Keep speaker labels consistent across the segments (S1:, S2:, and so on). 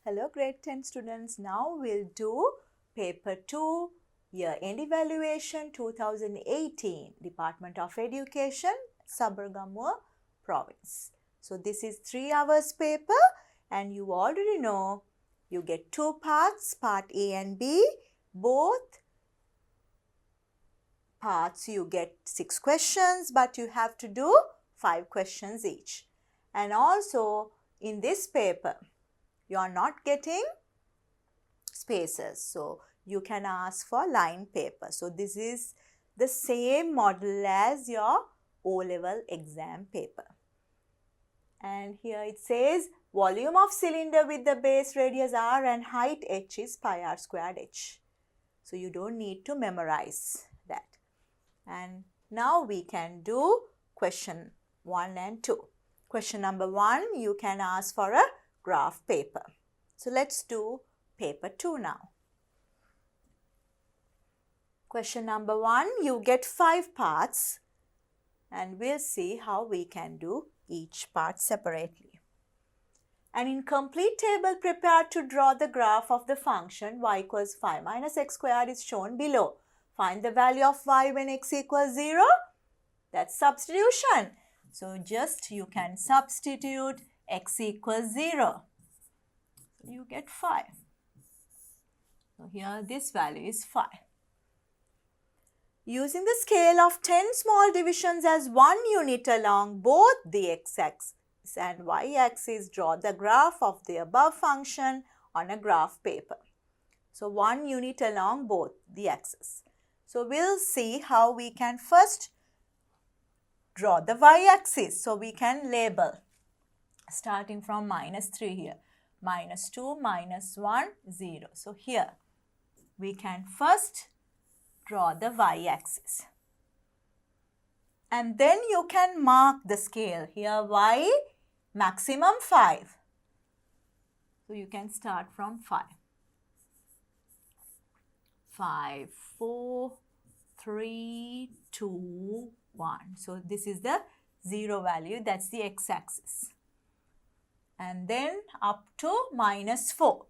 S1: Hello grade 10 students. Now we'll do paper 2 year-end evaluation 2018 Department of Education Sabaragamuwa province. So this is 3 hours paper and you already know you get 2 parts, part A and B. Both parts you get 6 questions, but you have to do 5 questions each. And also in this paper you are not getting spaces, so you can ask for line paper. So this is the same model as your O-level exam paper. And here it says volume of cylinder with the base radius r and height h is pi r squared h. So you don't need to memorize that. And now we can do question 1 and 2. Question number 1, you can ask for a graph paper. So let's do paper 2 now. Question number 1, you get 5 parts and we'll see how we can do each part separately. An incomplete table prepared to draw the graph of the function y equals 5 minus x squared is shown below. Find the value of y when x equals 0. That's substitution. So just you can substitute x equals 0. You get 5. So here this value is 5. Using the scale of 10 small divisions as 1 unit along both the x-axis and y-axis, draw the graph of the above function on a graph paper. So 1 unit along both the axes. So we'll see how we can first draw the y-axis. So we can label starting from -3 here. -2, -1, 0. So here we can first draw the y-axis. And then you can mark the scale. Here y maximum 5. So you can start from 5. 5, 4, 3, 2, 1. So this is the 0 value, that's the x-axis. And then up to -4.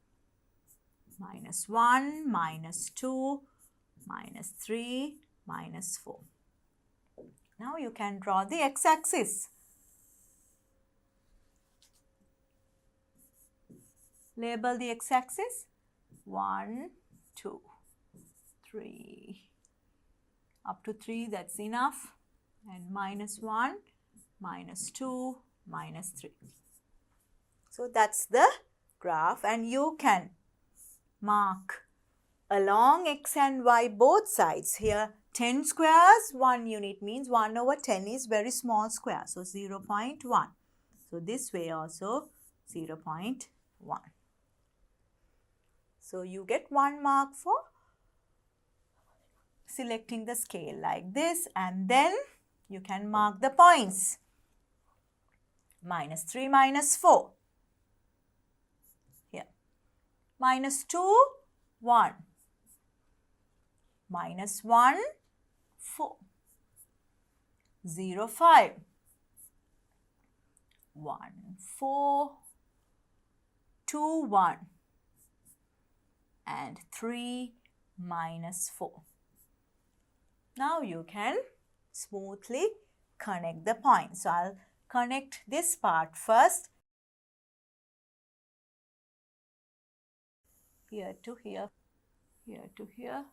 S1: -1, -2, -3, -4. Now you can draw the x-axis. Label the x-axis 1, 2, 3. Up to 3, that's enough. And -1, -2, -3. So that's the graph and you can mark along x and y both sides. Here 10 squares, 1 unit means 1 over 10 is very small square. So 0.1. So this way also 0.1. So you get 1 mark for selecting the scale like this, and then you can mark the points. -3, -4. Here. -2, 1. -1, 4. 0, 5. 1, 4. 2, 1. And 3, -4. Now you can smoothly connect the points. So I'll connect this part first. Here to here, here to here.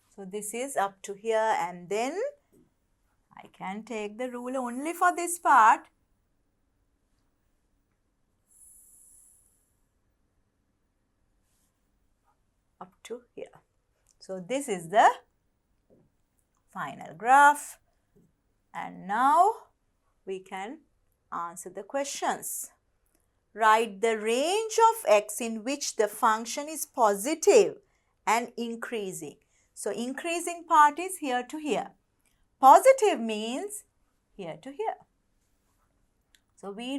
S1: So this is up to here, and then I can take the ruler only for this part. Up to here. So this is the final graph, and now we can answer the questions. Write the range of x in which the function is positive and increasing. So increasing part is here to here. Positive means here to here. So we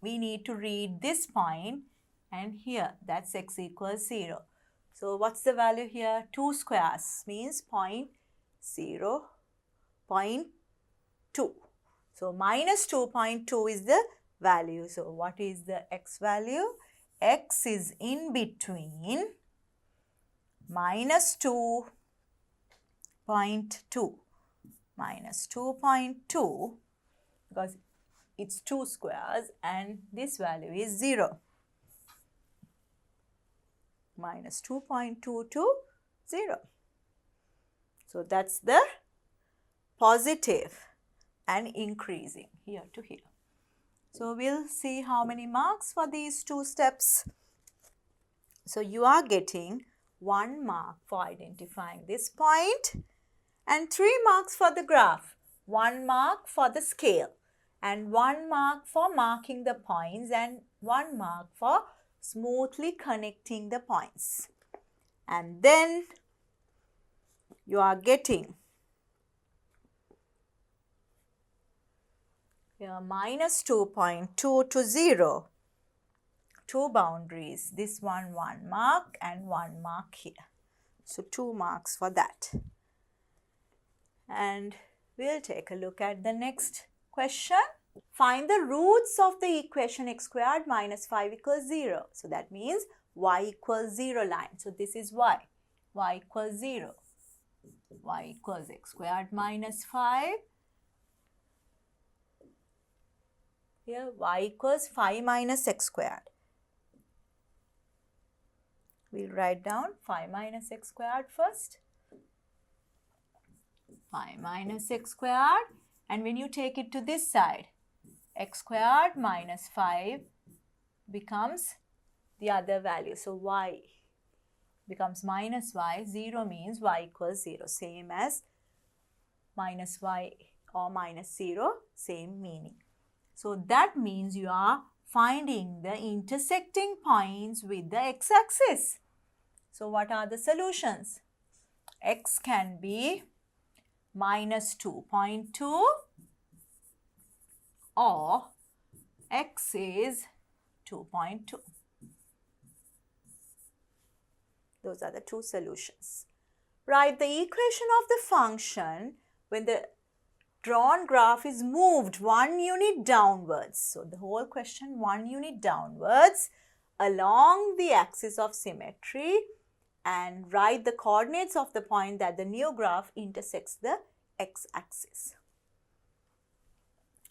S1: need to read this point and here, that's x equals 0. So what's the value here? 2 squares means 0.2. So -2.2 is the value. So what is the x value? x is in between minus 2.2. Minus 2.2 because it's 2 squares and this value is 0. Minus 2.2 to 0. So that's the positive and increasing here to here. So we'll see how many marks for these two steps. So you are getting 1 mark for identifying this point and 3 marks for the graph, 1 mark for the scale and 1 mark for marking the points and 1 mark for smoothly connecting the points. And then you are getting here minus 2.2 to 0. 2 boundaries, this one 1 mark and 1 mark here. So 2 marks for that. And we'll take a look at the next question. Find the roots of the equation x squared minus 5 equals 0. So that means y equals 0 line. So this is y. Y equals 0. Y equals x squared minus 5. Here y equals 5 minus x squared. We'll write down 5 minus x squared first. 5 minus x squared, and when you take it to this side, x squared minus 5 becomes the other value. So y becomes minus y. 0 means y equals 0. Same as minus y or minus 0, same meaning. So that means you are finding the intersecting points with the x-axis. So what are the solutions? X can be minus 2.2 or x is 2.2. Those are the two solutions. Write the equation of the function when the drawn graph is moved 1 unit downwards. So the whole question 1 unit downwards along the axis of symmetry, and write the coordinates of the point that the new graph intersects the x-axis.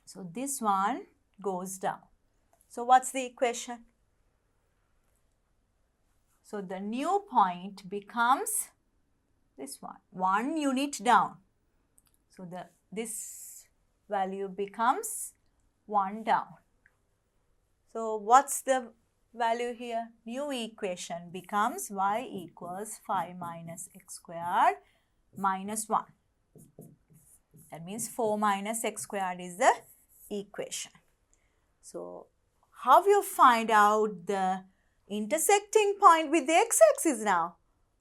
S1: So this one goes down. So what's the equation? So the new point becomes this one, 1 unit down. So this value becomes 1 down. So what's the value here? New equation becomes y equals 5 minus x squared minus 1. That means 4 minus x squared is the equation. So how you find out the intersecting point with the x-axis now?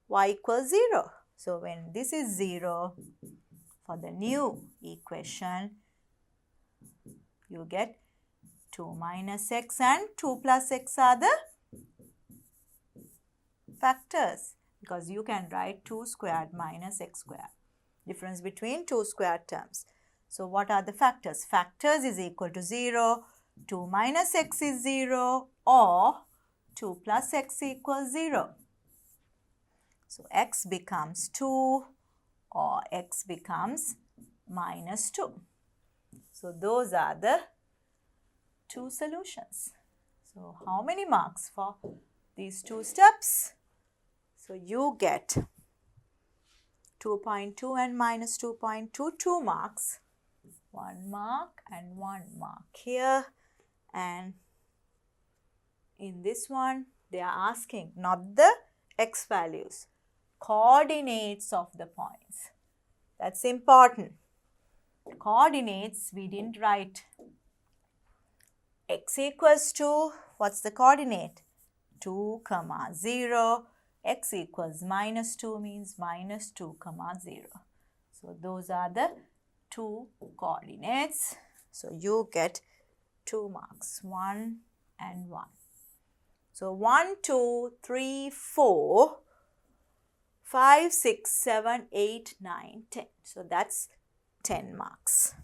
S1: Y equals 0. So when this is 0, for the new equation, you get 2 minus x and 2 plus x are the factors, because you can write 2 squared minus x squared. Difference between 2 squared terms. So what are the factors? Factors is equal to 0, 2 minus x is 0, or 2 plus x equals 0. So x becomes 2 or x becomes minus 2. So those are the two solutions. So how many marks for these two steps? So you get 2.2 and minus 2.2, 2 marks. 1 mark and 1 mark here, and in this one they are asking not the x values, coordinates of the points. That's important. Coordinates we didn't write. X equals to, what's the coordinate? 2, 0. X equals minus 2 means minus 2, 0. So those are the two coordinates. So you get 2 marks, 1 and 1. So 1, 2, 3, 4, 5, 6, 7, 8, 9, 10. So that's 10 marks.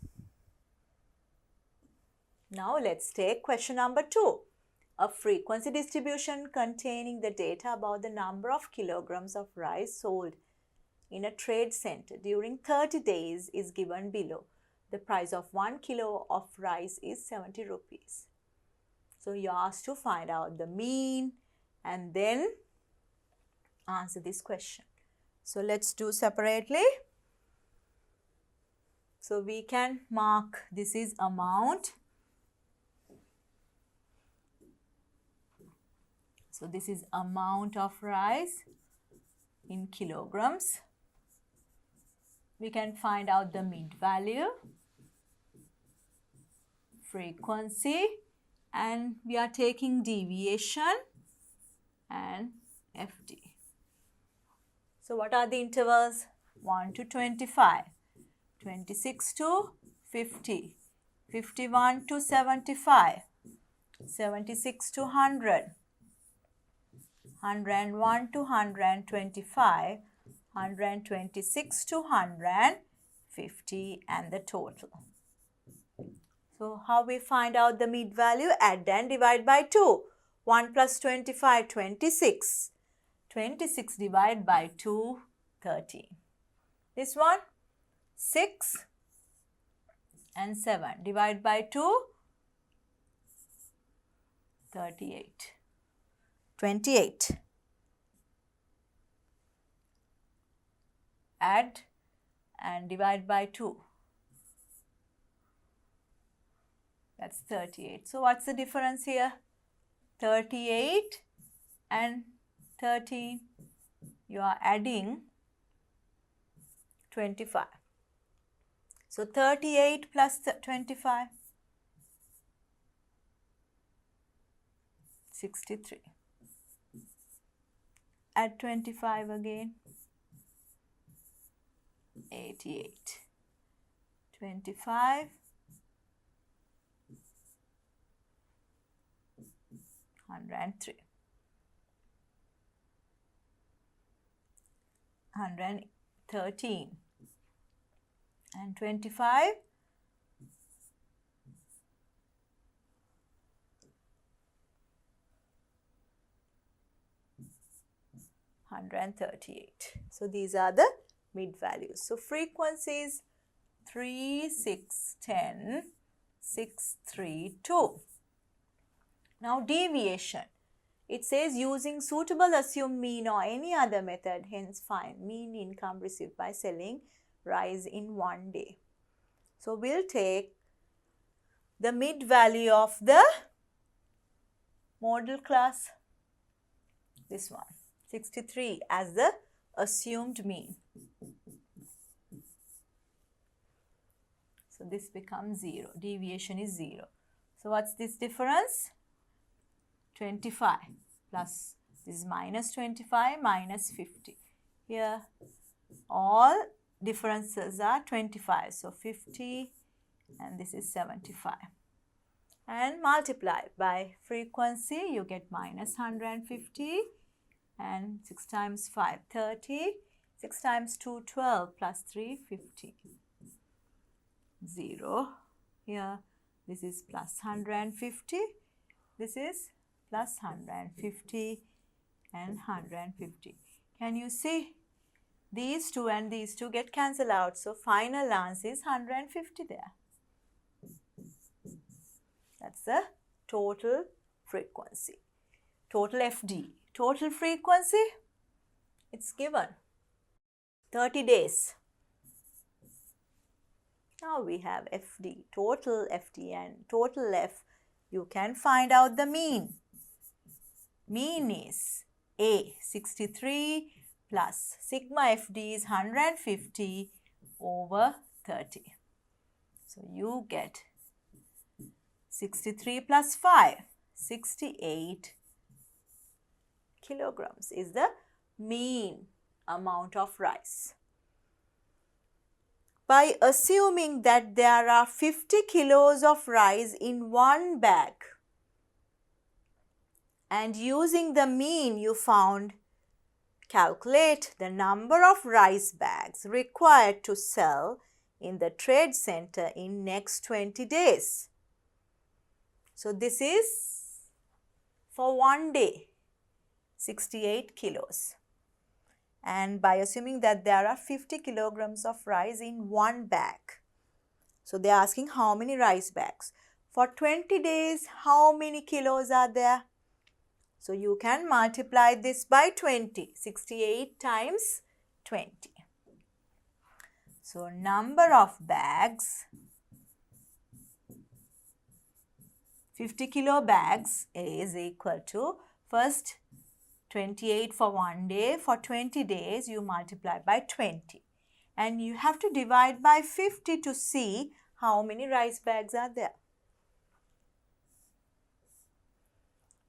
S1: Now let's take question number 2. a frequency distribution containing the data about the number of kilograms of rice sold in a trade center during 30 days is given below. The price of 1 kilo of rice is 70 rupees. So you are asked to find out the mean and then answer this question. So let's do separately. So we can mark this is amount. So this is amount of rice in kilograms. We can find out the mid value, frequency, and we are taking deviation and FD. So what are the intervals? 1 to 25, 26 to 50, 51 to 75, 76 to 100, 101 to 125, 126 to 150 and the total. So how we find out the mid value? Add and divide by 2. 1 plus 25, 26. 26 divided by 2, 13. This one, 6 and 7. Divide by 2, 38. 28. Add and divide by 2. That's 38. So what's the difference here? 38 and 13. You are adding 25. So 38 plus 25. 63. Add 25 again. 88. 25. 103. 113 and 25. 138. So these are the mid values. So frequencies 3, 6, 10, 6, 3, 2. Now deviation. It says using suitable assumed mean or any other method, hence find mean income received by selling rice in 1 day. So we'll take the mid value of the model class, this one, 63 as the assumed mean. So this becomes 0, deviation is 0. So what's this difference? 25 plus this is minus 25 minus 50. Here all differences are 25. So 50 and this is 75. And multiply by frequency, you get minus 150 and 6 times 5, 30. 6 times 2, 12 plus 3, 50. 0. Here this is plus 150. This is plus 150 and 150. Can you see? These two and these two get cancelled out. So final answer is 150 there. That's the total frequency. Total FD. Total frequency, it's given 30 days. Now we have FD, total FD and total F. You can find out the mean. Mean is A, 63 plus sigma FD is 150 over 30. So you get 63 plus 5, 68 kilograms is the mean amount of rice. By assuming that there are 50 kilos of rice in one bag and using the mean you found, calculate the number of rice bags required to sell in the trade center in next 20 days. So this is for 1 day, 68 kilos. And by assuming that there are 50 kilograms of rice in one bag. So they are asking how many rice bags. For 20 days, how many kilos are there? So you can multiply this by 20. 68 times 20. So number of bags, 50 kilo bags is equal to, first 28 for 1 day, for 20 days you multiply by 20. And you have to divide by 50 to see how many rice bags are there.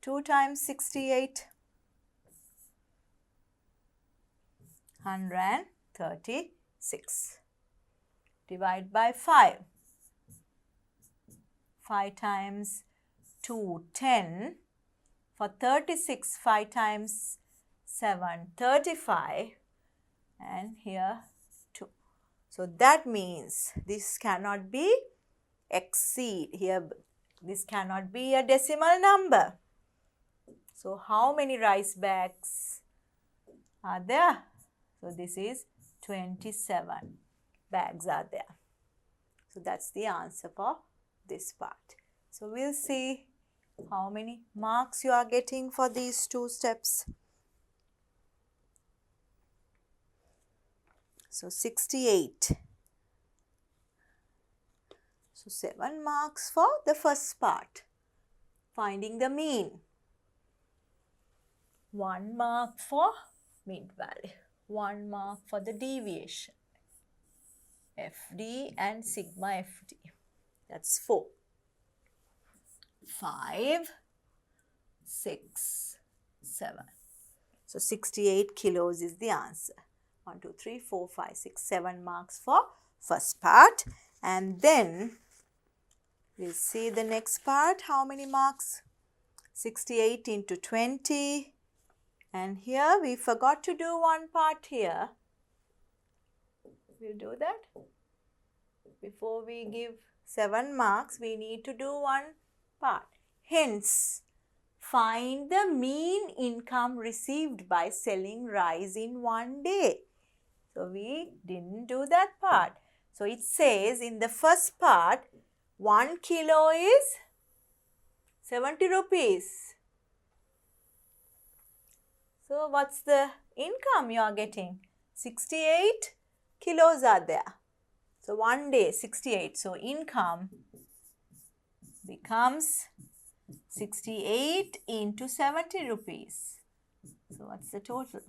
S1: 2 times 68, 136. Divide by 5. 5 times 2, 10. For 36, 5 times 7, 35. And here 2. So that means this cannot be exceed. Here this cannot be a decimal number. So how many rice bags are there? So this is 27 bags are there. So that's the answer for this part. So we'll see how many marks you are getting for these two steps. So 68. So 7 marks for the first part, finding the mean. 1 mark for mean value. 1 mark for the deviation. FD and sigma FD. That's 4. 5, 6, 7. So 68 kilos is the answer. 1, 2, 3, 4, 5, 6, 7 marks for first part. And then we'll see the next part. How many marks? 68 into 20. And here we forgot to do one part here. We'll do that. Before we give 7 marks, we need to do one part. Hence, find the mean income received by selling rice in 1 day. So we didn't do that part. So it says in the first part, 1 kilo is 70 rupees. So what's the income you are getting? 68 kilos are there. So 1 day 68. So income becomes 68 into 70 rupees. So what's the total?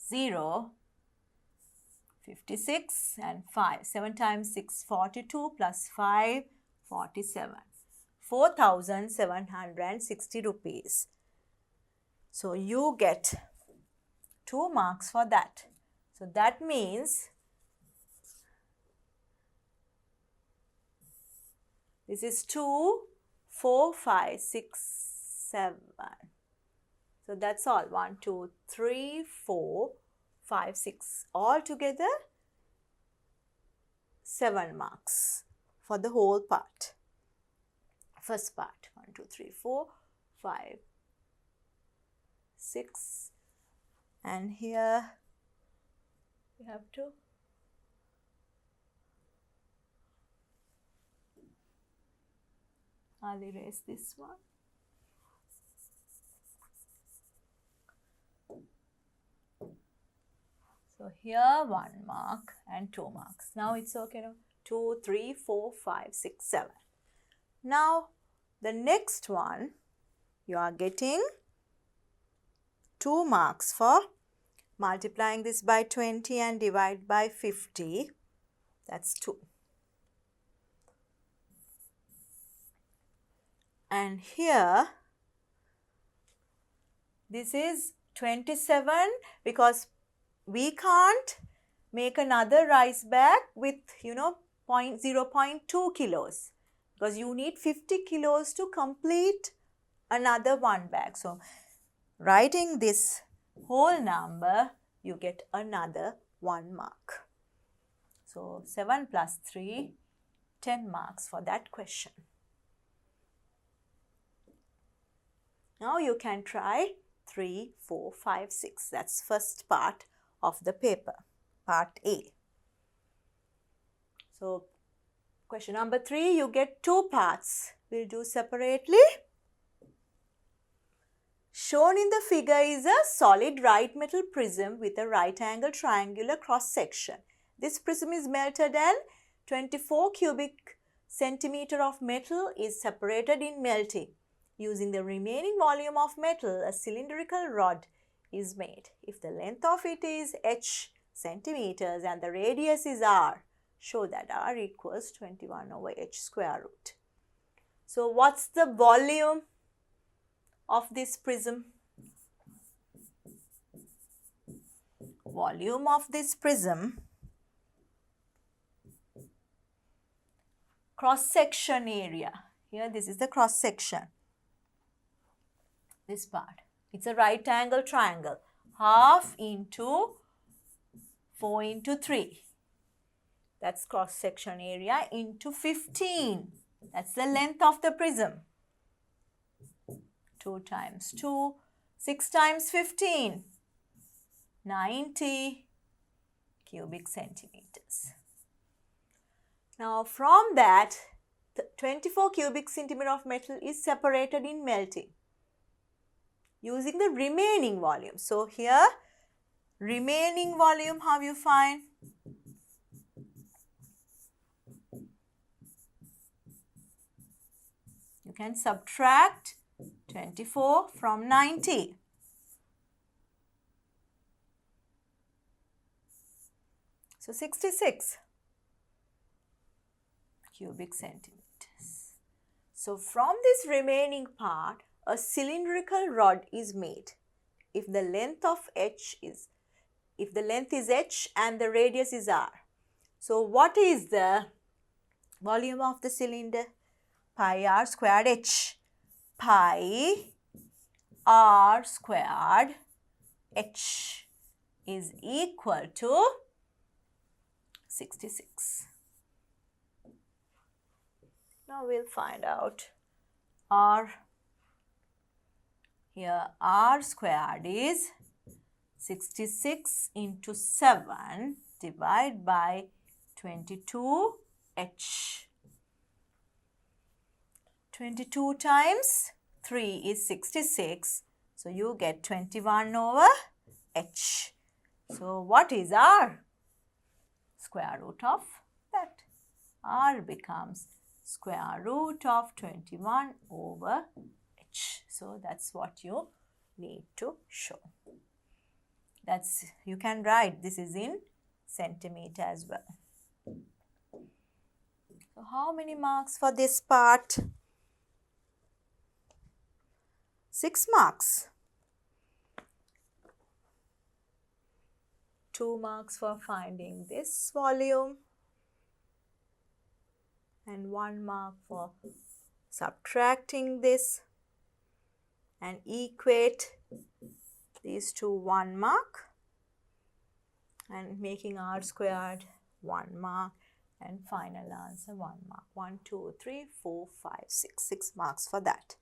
S1: 0, 56 and 5. 7 times 6, 42 plus 5, 47. 4,760 rupees. So you get 2 marks for that. So that means this is 2, 4, 5, 6, 7. So that's all. 1, 2, 3, 4, 5, 6. All together 7 marks for the whole part. First part. 1, 2, 3, 4, 5, 6. And here we have to I'll erase this one. So here 1 mark and 2 marks. Now it's okay. No? 2, 3, 4, 5, 6, 7. Now the next one you are getting 2 marks for multiplying this by 20 and divide by 50. That's 2. And here this is 27 because we can't make another rice bag with 0.2 kilos because you need 50 kilos to complete another one bag. So writing this whole number, you get another 1 mark. So 7 plus 3, 10 marks for that question. Now you can try 3, 4, 5, 6. That's first part of the paper, part A. So question number 3, you get 2 parts. We'll do separately. Shown in the figure is a solid right metal prism with a right angle triangular cross section. This prism is melted and 24 cubic centimeter of metal is separated in melting. Using the remaining volume of metal, a cylindrical rod is made. If the length of it is h centimeters and the radius is r, show that r equals 21 over h square root. So what's the volume of this prism? Volume of this prism, cross section area. Here this is the cross section. This part. It's a right angle triangle. Half into 4 into 3. That's cross section area into 15. That's the length of the prism. 2 times 2, 6 times 15, 90 cubic centimeters. Now from that, 24 cubic centimeter of metal is separated in melting using the remaining volume. So here, remaining volume, how you find? You can subtract 24 from 90. So 66 cubic centimeters. So from this remaining part, a cylindrical rod is made. If the length is h and the radius is r. So what is the volume of the cylinder? Pi r squared h. Pi r squared h is equal to 66. Now we'll find out r. Here r squared is 66 into 7 divided by 22h. 22 times 3 is 66. So you get 21 over h. So what is r? Square root of that. R becomes square root of 21 over h. So that's what you need to show. You can write this is in centimeter as well. So how many marks for this part? 6 marks. 2 marks for finding this volume and 1 mark for subtracting this and equate these to 1 mark and making r squared 1 mark and final answer 1 mark. 1, 2, 3, 4, 5, 6. 6 marks for that.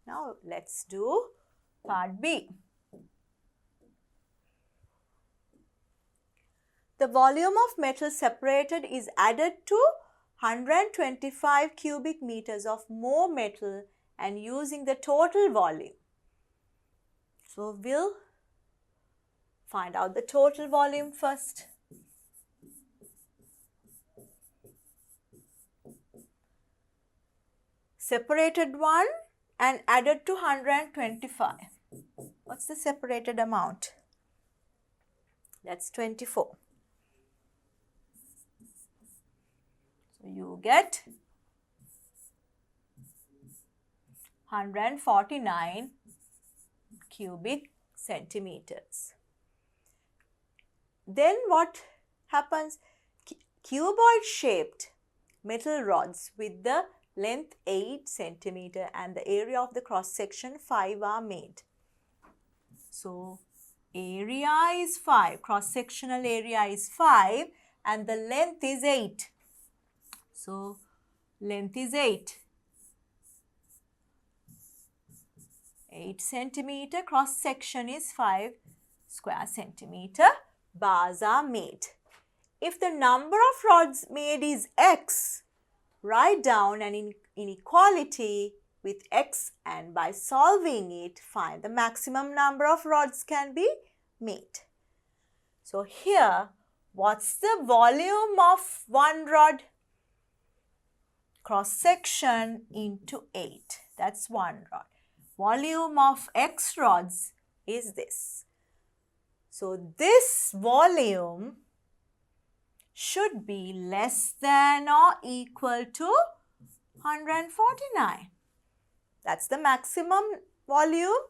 S1: Now let's do part B. The volume of metal separated is added to 125 cubic meters of more metal and using the total volume. So we'll find out the total volume first. Separated 1 and added to 125. What's the separated amount? That's 24. So you get 149 cubic centimeters. Then what happens? Cuboid shaped metal rods with the length 8 centimeter and the area of the cross section 5 are made. So area is 5, cross sectional area is 5 and the length is 8. So length is 8. 8 centimeter, cross section is 5 square centimeter. Bars are made. If the number of rods made is x, write down an inequality with x and by solving it, find the maximum number of rods can be made. So here, what's the volume of one rod? Cross section into 8. That's one rod. Volume of x rods is this. So this volume should be less than or equal to 149. That's the maximum volume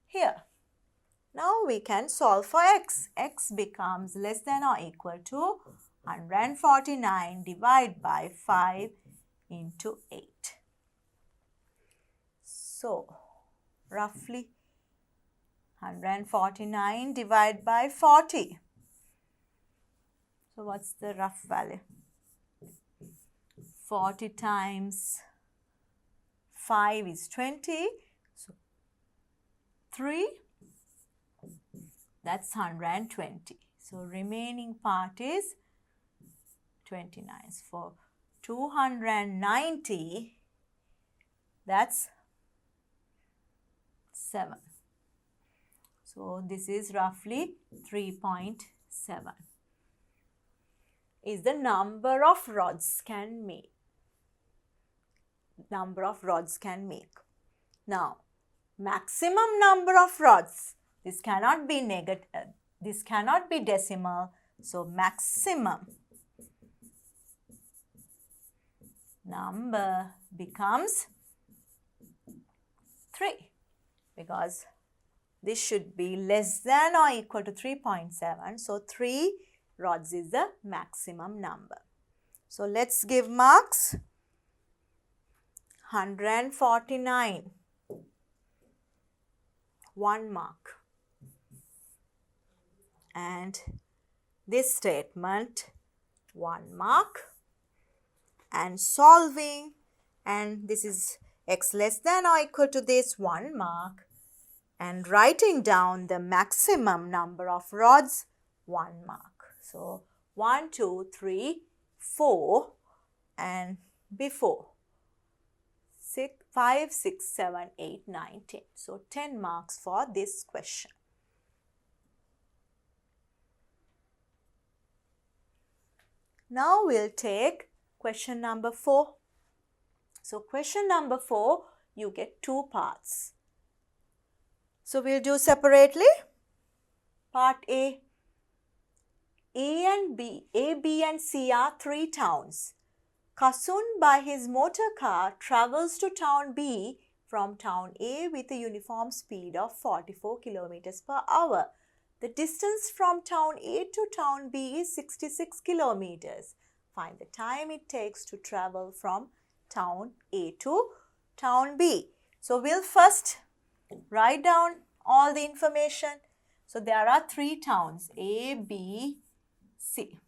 S1: here. Now we can solve for x. X becomes less than or equal to 149 divided by 5 into 8. So, roughly 149 divided by 40. So, what's the rough value? 40 times 5 is 20. So, 3, that's 120. So, remaining part is 29. For 290, that's 7. So, this is roughly 3.7 is the number of rods can make. Number of rods can make. Now, maximum number of rods. This cannot be negative. This cannot be decimal. So, maximum number becomes 3 because this should be less than or equal to 3.7. So, 3 rods is the maximum number. So, let's give marks. 149, 1 mark. And this statement, 1 mark. And solving, and this is x less than or equal to this, 1 mark. And writing down the maximum number of rods, 1 mark. So, 1, 2, 3, 4 and before 5, 6, 7, 8, 9, 10. So, 10 marks for this question. Now, we'll take question number 4. So, question number 4, you get 2 parts. So, we'll do separately. Part A. A, B and C are 3 towns. Kasun by his motor car travels to town B from town A with a uniform speed of 44 kilometers per hour. The distance from town A to town B is 66 kilometers. Find the time it takes to travel from town A to town B. So, we'll first write down all the information. So, there are 3 towns A, B, C.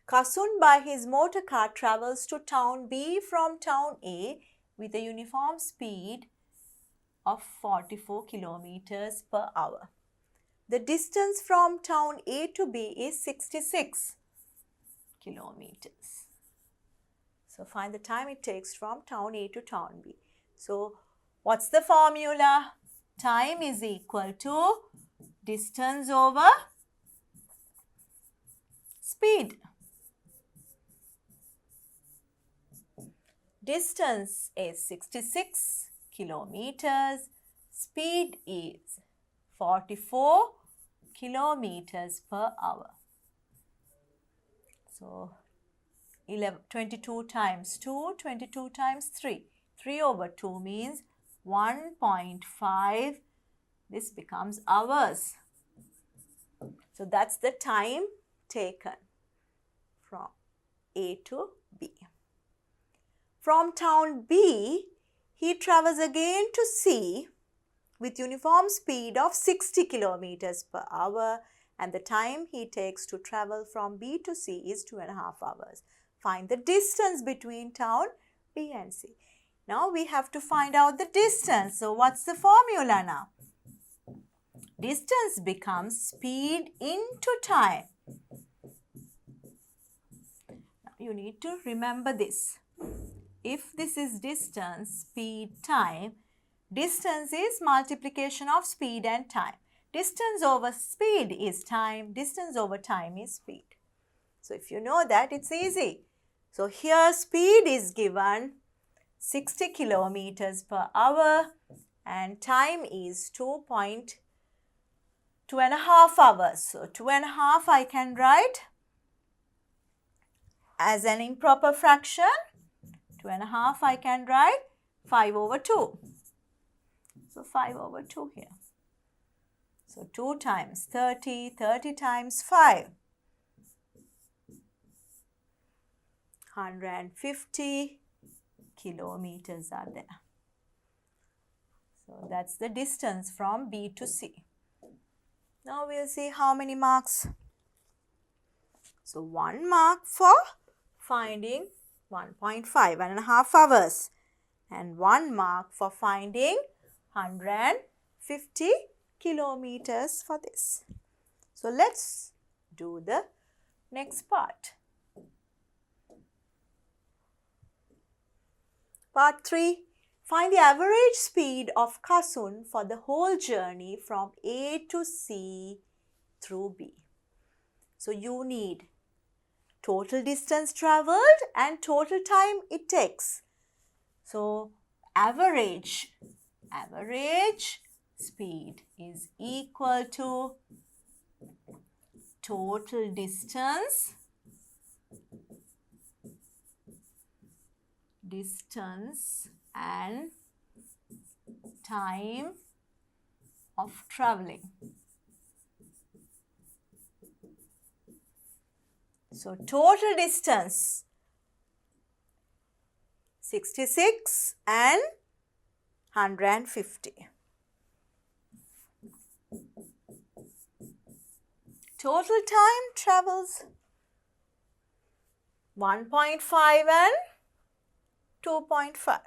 S1: Kasun by his motor car travels to town B from town A with a uniform speed of 44 kilometers per hour. The distance from town A to B is 66 kilometers. So, find the time it takes from town A to town B. So, what's the formula? Time is equal to distance over speed. Distance is 66 kilometers. Speed is 44 kilometers per hour. So, 22 times 2, 22 times 3. 3 over 2 means 1.5. This becomes hours. So, that's the time taken from A to B. From town B, he travels again to C with uniform speed of 60 kilometers per hour, and the time he takes to travel from B to C is 2.5 hours. Find the distance between town B and C. Now we have to find out the distance. So what's the formula now? Distance becomes speed into time. Now you need to remember this. If this is distance, speed, time, distance is multiplication of speed and time. Distance over speed is time, distance over time is speed. So if you know that, it's easy. So here speed is given 60 kilometers per hour and time is 2.5 hours. So 2.5 I can write as an improper fraction. 2.5 I can write 5 over 2. So 5 over 2 here. So 2 times 30, 30 times 5. 150 kilometers are there. So that's the distance from B to C. Now we'll see how many marks. So 1 mark for finding 1.5, 1.5 hours, and 1 mark for finding 150 kilometers for this. So let's do the next part. Part 3. Find the average speed of Kasun for the whole journey from A to C through B. So you need total distance travelled and total time it takes. So average speed is equal to total distance and time of travelling. So total distance 66 and 150. Total time travels 1.5 and 2.5.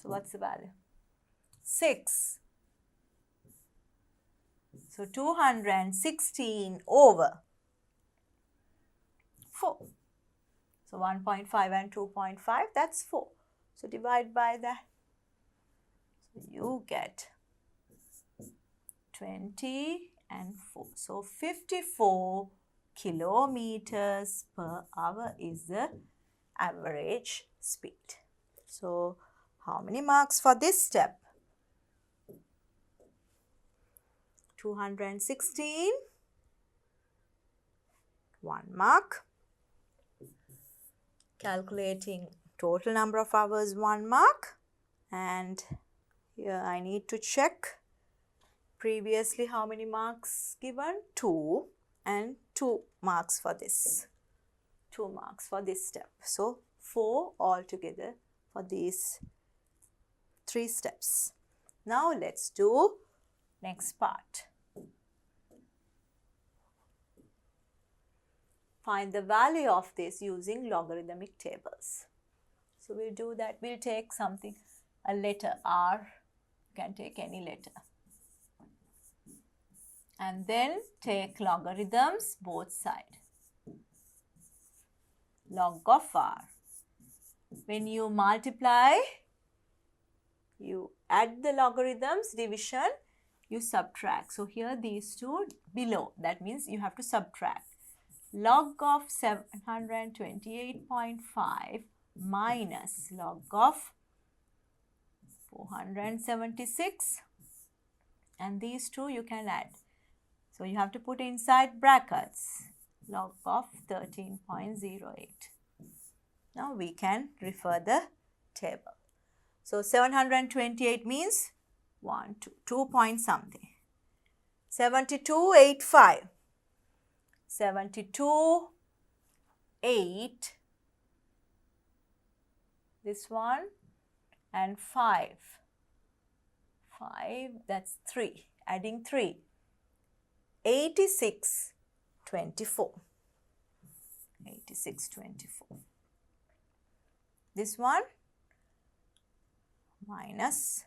S1: So what's the value? 6. So 216 over 4. So 1.5 and 2.5, that's 4. So divide by that. So you get 20 and 4. So 54 kilometers per hour is the average speed. So how many marks for this step? 216, 1 mark. Calculating total number of hours, 1 mark. And here I need to check previously how many marks given? 2 and 2 marks for this. 2 marks for this step. So 4 altogether for these 3 steps. Now let's do next part. Find the value of this using logarithmic tables. So we'll do that. We'll take something, a letter R. You can take any letter. And then take logarithms both sides. Log of R. When you multiply, you add the logarithms, division, you subtract. So here these two below, that means you have to subtract. Log of 728.5 minus log of 476, and these two you can add. So you have to put inside brackets log of 13.08. Now we can refer the table. So 728 means 1, 2 point something. 72.85. 72, 8, this one, and 5. 5, that's 3, adding 3. 86, 24. 8624. This one minus,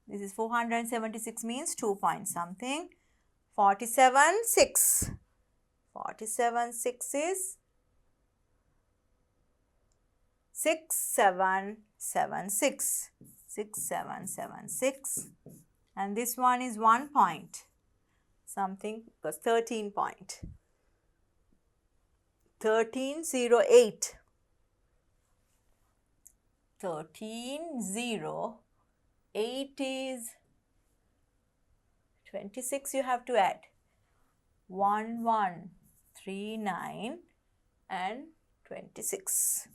S1: this is 476 means 2 point something, 47 6. 47 6 is 6776. 6776, and this one is 1 point something because 13 point. 1308. 1308 is 26. You have to add 1139 and 26.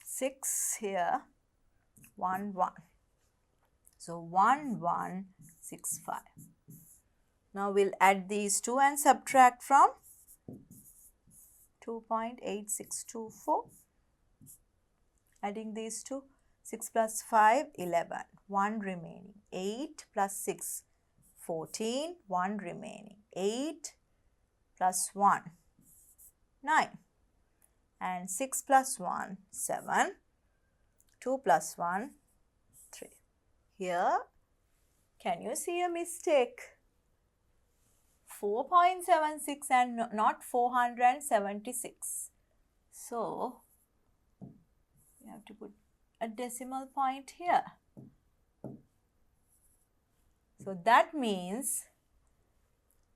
S1: Six here, 1 1. So 1165. Now we'll add these two and subtract from 2.8624. Adding these two, 6 plus 5, 11. 1 remaining. 8 plus 6, 14. 1 remaining. 8 plus 1, 9. And 6 plus 1, 7. 2 plus 1, 3. Here, can you see a mistake? 4.76 and not 476. So, we have to put a decimal point here. So, that means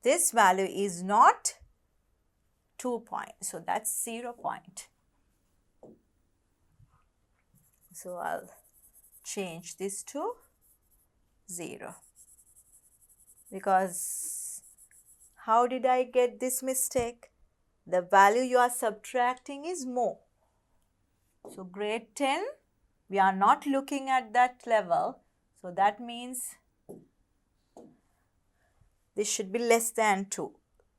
S1: this value is not 2 points. So, that's 0 point. So, I'll change this to 0 because how did I get this mistake? The value you are subtracting is more. So, grade 10, we are not looking at that level. So, that means this should be less than 2.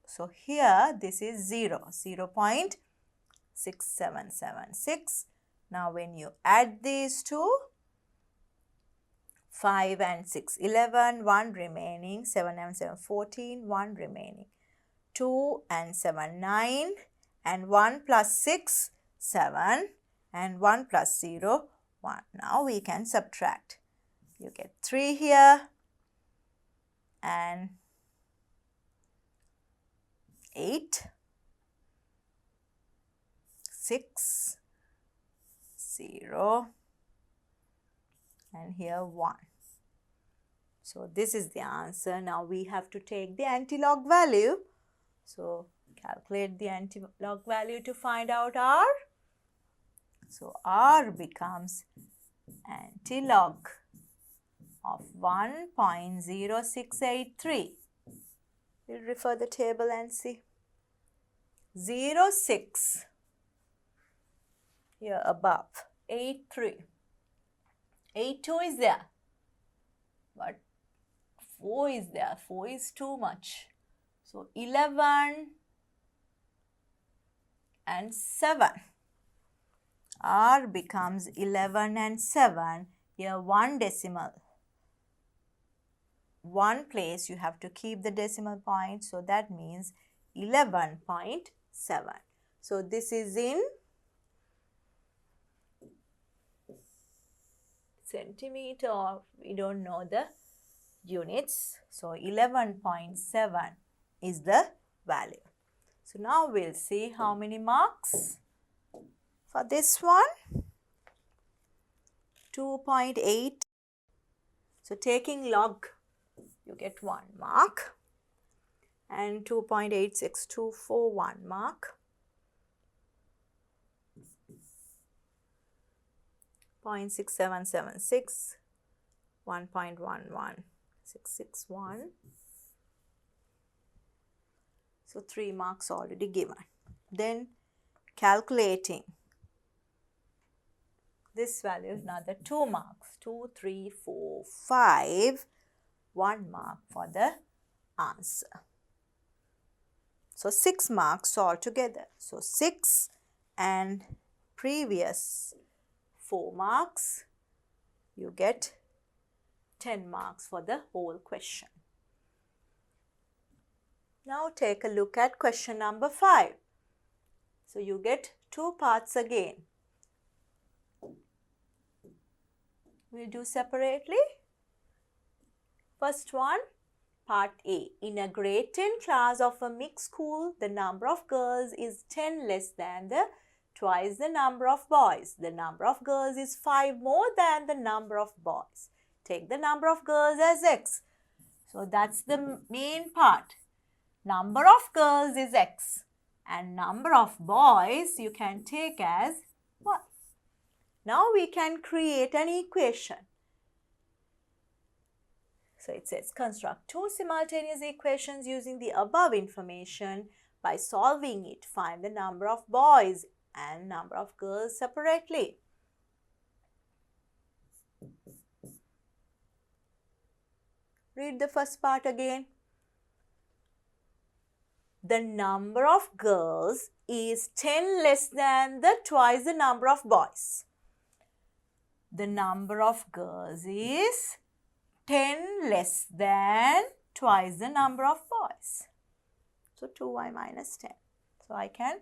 S1: So, here this is 0, 0.6776. Now, when you add these two, 5 and 6, 11, 1 remaining, 7 and 7, 14, 1 remaining, 2 and 7, 9, and 1 plus 6, 7, and 1 plus 0, 1. Now, we can subtract. You get 3 here and 8, 6, 0, and here 1. So, this is the answer. Now, we have to take the antilog value. So, calculate the antilog value to find out R. So, R becomes antilog of 1.0683. We'll refer the table and see. 06 here above, 83. 82 is there, but 4 is there. 4 is too much. So, 11 and 7. R becomes 11 and 7. Here 1 decimal. 1 place you have to keep the decimal point. So, that means 11.7. So, this is in centimeter, or we don't know the units. So, 11.7 is the value. So, now we'll see how many marks for this one. 2.8. So, taking log, you get 1 mark, and 2.8624, 1 mark. 0.6776, 1.11661. So, 3 marks already given. Then calculating this value is another 2 marks. 2, 3, 4, 5, 1 mark for the answer. So, 6 marks altogether. So, 6 and previous 4 marks, you get 10 marks for the whole question. Now take a look at question number 5. So you get 2 parts again. We'll do separately. First one, part A. In a grade 10 class of a mixed school, the number of girls is 10 less than twice the number of boys. The number of girls is 5 more than the number of boys. Take the number of girls as x. So that's the main part. Number of girls is x and number of boys you can take as y. Now we can create an equation. So it says construct 2 simultaneous equations using the above information. By solving it, find the number of boys and number of girls separately. Read the first part again. The number of girls is 10 less than twice the number of boys. The number of girls is 10 less than twice the number of boys. So 2y minus 10. So I can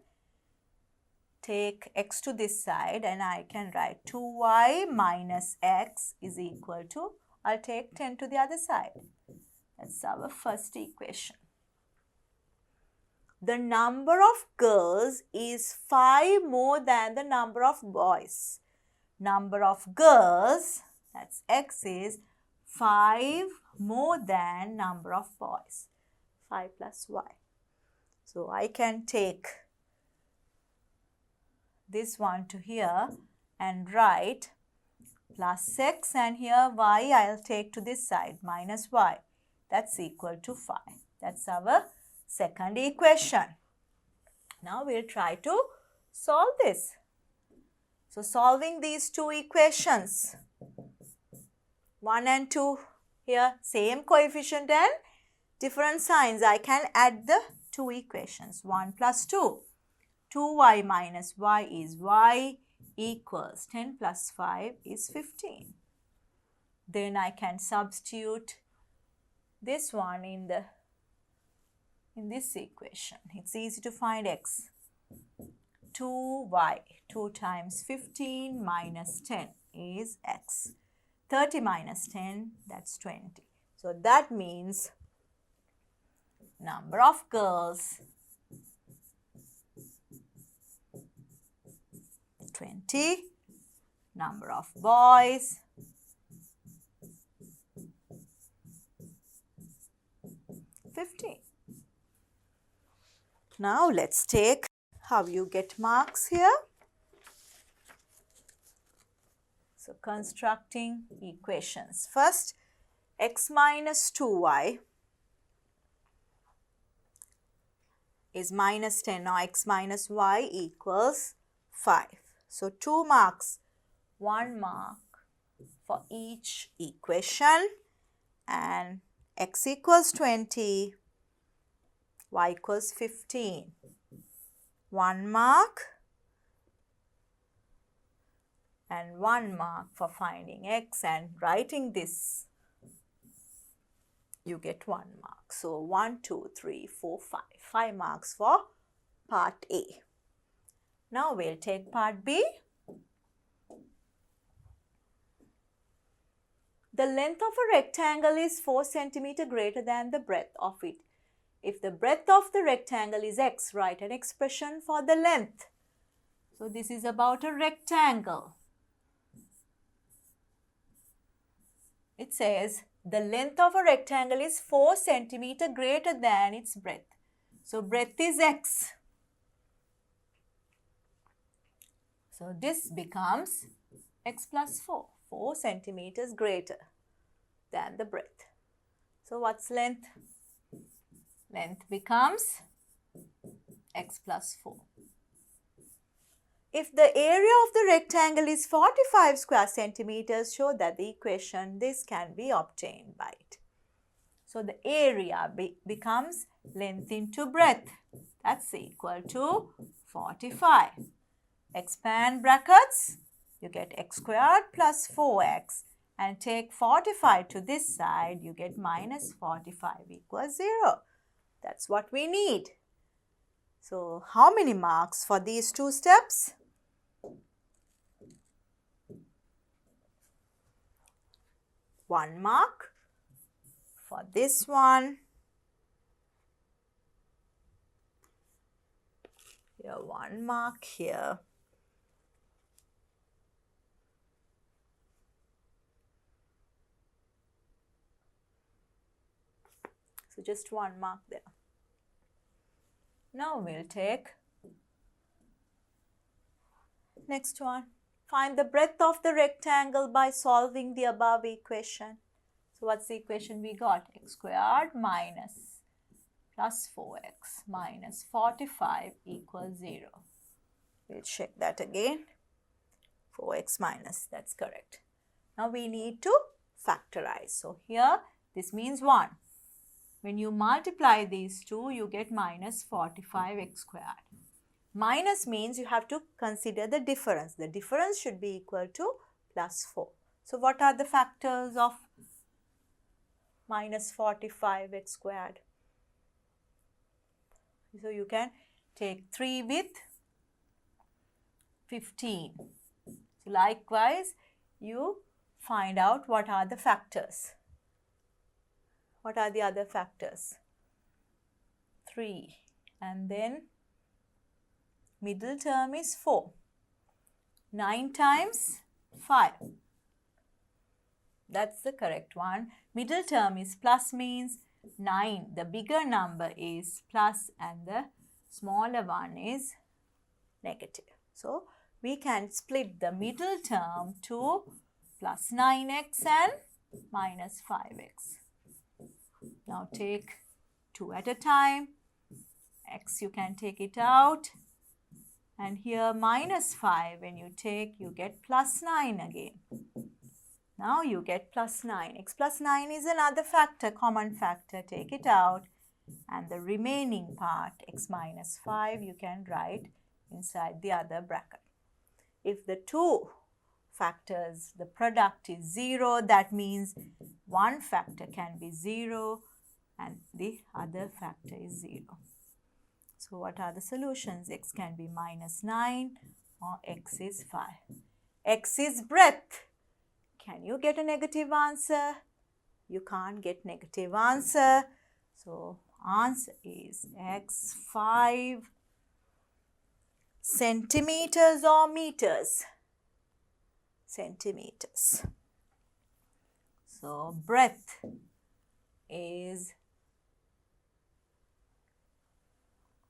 S1: take x to this side and I can write 2y minus x is equal to, I'll take 10 to the other side. That's our first equation. The number of girls is 5 more than the number of boys. Number of girls, that's x, is 5 more than number of boys. 5 plus y. So I can take this one to here and write plus x, and here y I'll take to this side minus y. That's equal to 5. That's our second equation. Now we'll try to solve this. So solving these 2 equations, 1 and 2, here same coefficient and different signs, I can add the 2 equations. 1 plus 2. 2y minus y is y equals 10 plus 5 is 15. Then I can substitute this one in this equation. It's easy to find x. 2y, 2 times 15 minus 10 is x. 30 minus 10, that's 20. So that means number of girls 20, number of boys 15. Now let's take how you get marks here. So constructing equations. First, x minus 2y is minus 10. Now x minus y equals 5. So 2 marks, 1 mark for each equation, and x equals 20, y equals 15. 1 mark and 1 mark for finding x, and writing this you get 1 mark. So 1, 2, 3, 4, 5. 5 marks for part A. Now we'll take part B. The length of a rectangle is 4 cm greater than the breadth of it. If the breadth of the rectangle is x, write an expression for the length. So this is about a rectangle. It says the length of a rectangle is 4 cm greater than its breadth. So breadth is x. So this becomes x plus 4. 4 centimeters greater than the breadth. So what's length? Length becomes x plus 4. If the area of the rectangle is 45 square centimeters, show that the equation this can be obtained by it. So the area becomes length into breadth. That's equal to 45. Expand brackets. You get x squared plus 4x, and take 45 to this side, you get minus 45 equals 0. That's what we need. So how many marks for these two steps? 1 mark for this one. Here 1 mark here. So just 1 mark there. Now we'll take next one. Find the breadth of the rectangle by solving the above equation. So what's the equation we got? X squared minus plus 4x minus 45 equals 0. We'll check that again. 4x minus, that's correct. Now we need to factorize. So here this means 1. When you multiply these two, you get minus 45x squared. Minus means you have to consider the difference. The difference should be equal to plus 4. So what are the factors of minus 45x squared? So you can take 3 with 15. So likewise, you find out what are the factors. What are the other factors? 3 and then middle term is 4. 9 times 5. That's the correct one. Middle term is plus means 9. The bigger number is plus and the smaller one is negative. So we can split the middle term to plus 9x and minus 5x. Now take 2 at a time. X you can take it out. And here minus 5, when you take, you get plus 9 again. Now you get plus 9. X plus 9 is another factor, common factor. Take it out. And the remaining part, x minus 5, you can write inside the other bracket. If the two factors, the product is 0, that means one factor can be 0 and the other factor is 0. So what are the solutions? X can be minus 9 or x is 5. X is breadth. Can you get a negative answer? You can't get negative answer. So answer is x 5 centimeters or meters? Centimeters. So breadth is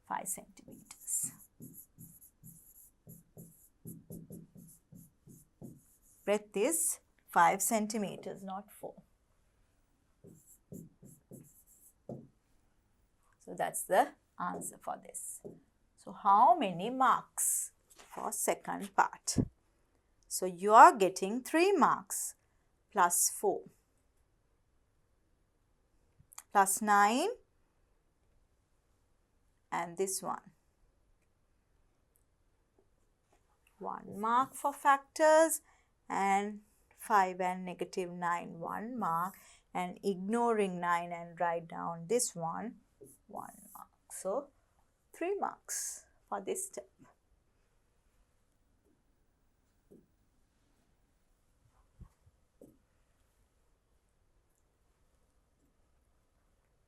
S1: 5 centimeters. Breadth is 5 centimeters, not 4. So that's the answer for this. So how many marks for second part? So you are getting 3 marks plus 4 plus 9 and this one. 1 mark for factors and 5 and negative 9, 1 mark, and ignoring 9 and write down this one, 1 mark. So 3 marks for this step.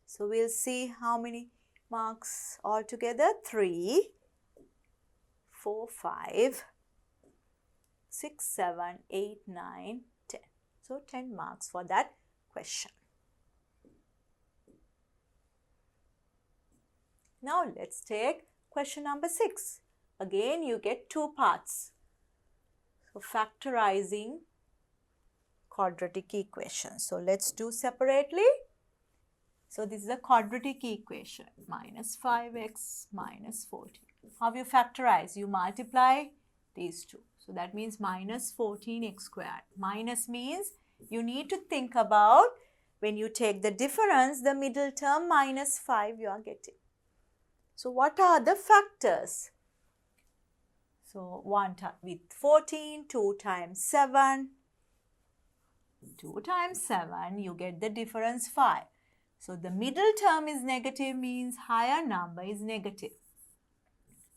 S1: So we'll see how many marks altogether. 3, 4, 5, 6, 7, 8, 9, 10. So 10 marks for that question. Now let's take question number 6. Again you get 2 parts. So factorizing quadratic equations. So let's do separately. So this is a quadratic equation, minus 5x minus 14. How you factorize? You multiply these two. So that means minus 14x squared. Minus means you need to think about when you take the difference, the middle term minus 5 you are getting. So what are the factors? So 1 with 14, 2 times 7. 2 times 7, you get the difference 5. So the middle term is negative, means higher number is negative.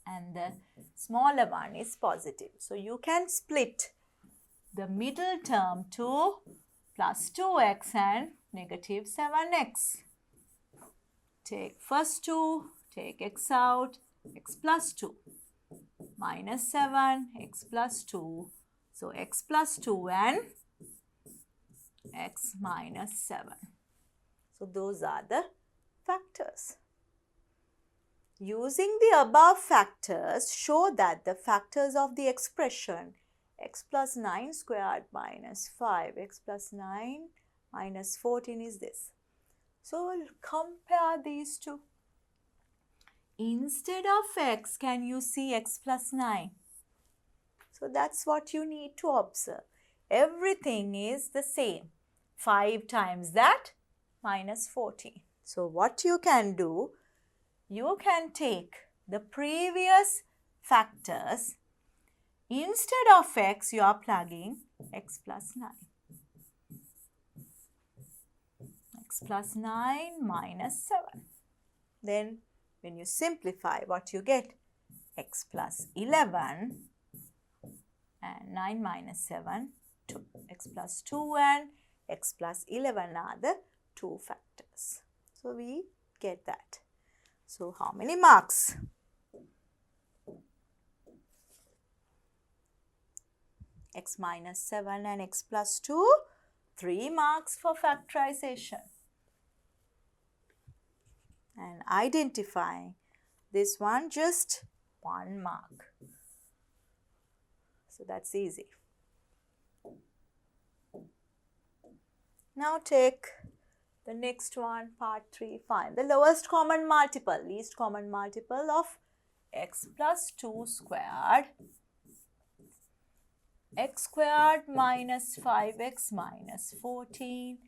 S1: And the smaller one is positive. So you can split the middle term to plus 2x and negative 7x. Take first 2, take x out, x plus 2, minus 7, x plus 2. So x plus 2 and x minus 7. So those are the factors. Using the above factors, show that the factors of the expression x plus 9 squared minus 5, x plus 9 minus 14 is this. So we'll compare these two. Instead of x, can you see x plus 9? So that's what you need to observe. Everything is the same. 5 times that minus 14. So what you can do, you can take the previous factors. Instead of x, you are plugging x plus 9. X plus 9 minus 7. Then when you simplify, what you get? X plus 11 and 9 minus 7, 2. X plus 2 and x plus 11 are the two factors. So we get that. So how many marks? X minus 7 and x plus 2, 3 marks for factorization. And identifying this one, just 1 mark. So that's easy. Now take the next one, part 3. Find the lowest common multiple, least common multiple of x plus 2 squared, x squared minus 5x minus 14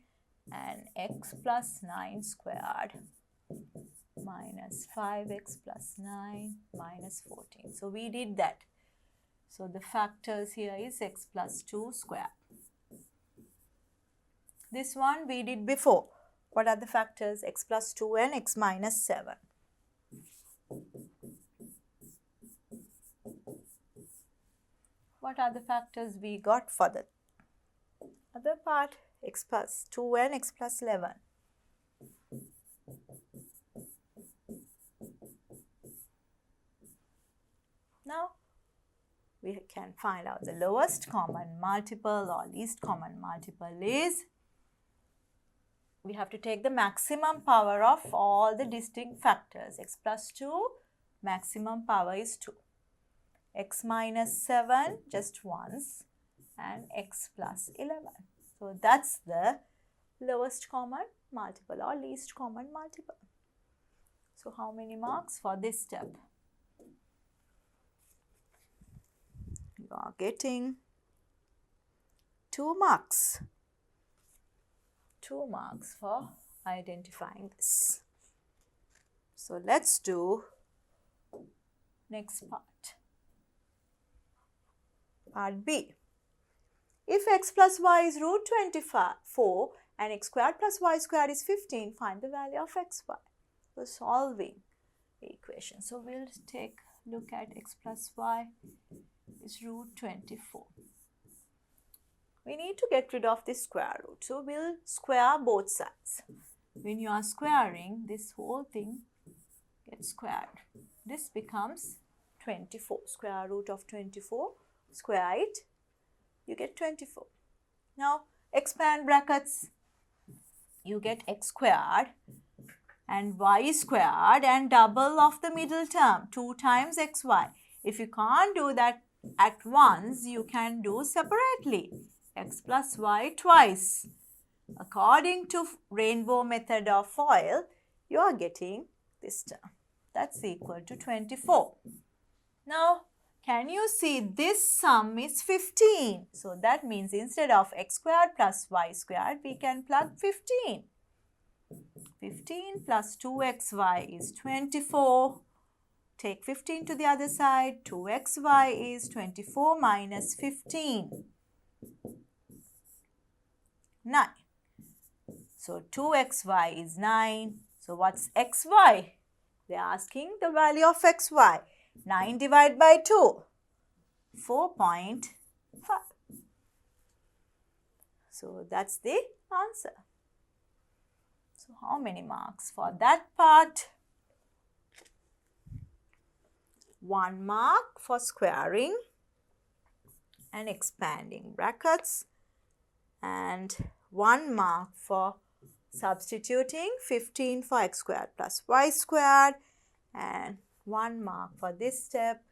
S1: and x plus 9 squared minus 5x plus 9 minus 14. So we did that. So the factors here is x plus 2 squared. This one we did before. What are the factors? X plus 2 and x minus 7. What are the factors we got for the other part? X plus 2 and x plus 11. Now we can find out the lowest common multiple or least common multiple is, we have to take the maximum power of all the distinct factors. X plus 2, maximum power is 2. X minus 7 just once and x plus 11. So that's the lowest common multiple or least common multiple. So how many marks for this step? You are getting 2 marks. 2 marks for identifying this. So let's do next part. Part B. If x plus y is root 24 and x squared plus y squared is 15, find the value of xy. So solving the equation. So we'll take a look at x plus y is root 24. We need to get rid of this square root. So we'll square both sides. When you are squaring, this whole thing gets squared. This becomes 24. Square root of 24. Square it, you get 24. Now expand brackets. You get x squared and y squared and double of the middle term, 2 times xy. If you can't do that at once, you can do separately. X plus y twice. According to rainbow method of FOIL, you are getting this term. That's equal to 24. Now, can you see this sum is 15? So that means instead of x squared plus y squared, we can plug 15. 15 plus 2xy is 24. Take 15 to the other side. 2xy is 24 minus 15. 9. So 2xy is 9. So what's xy? They are asking the value of xy. 9 divided by 2. 4.5. So that's the answer. So how many marks for that part? 1 mark for squaring and expanding brackets, and 1 mark for substituting 15 for x squared plus y squared, and 1 mark for this step,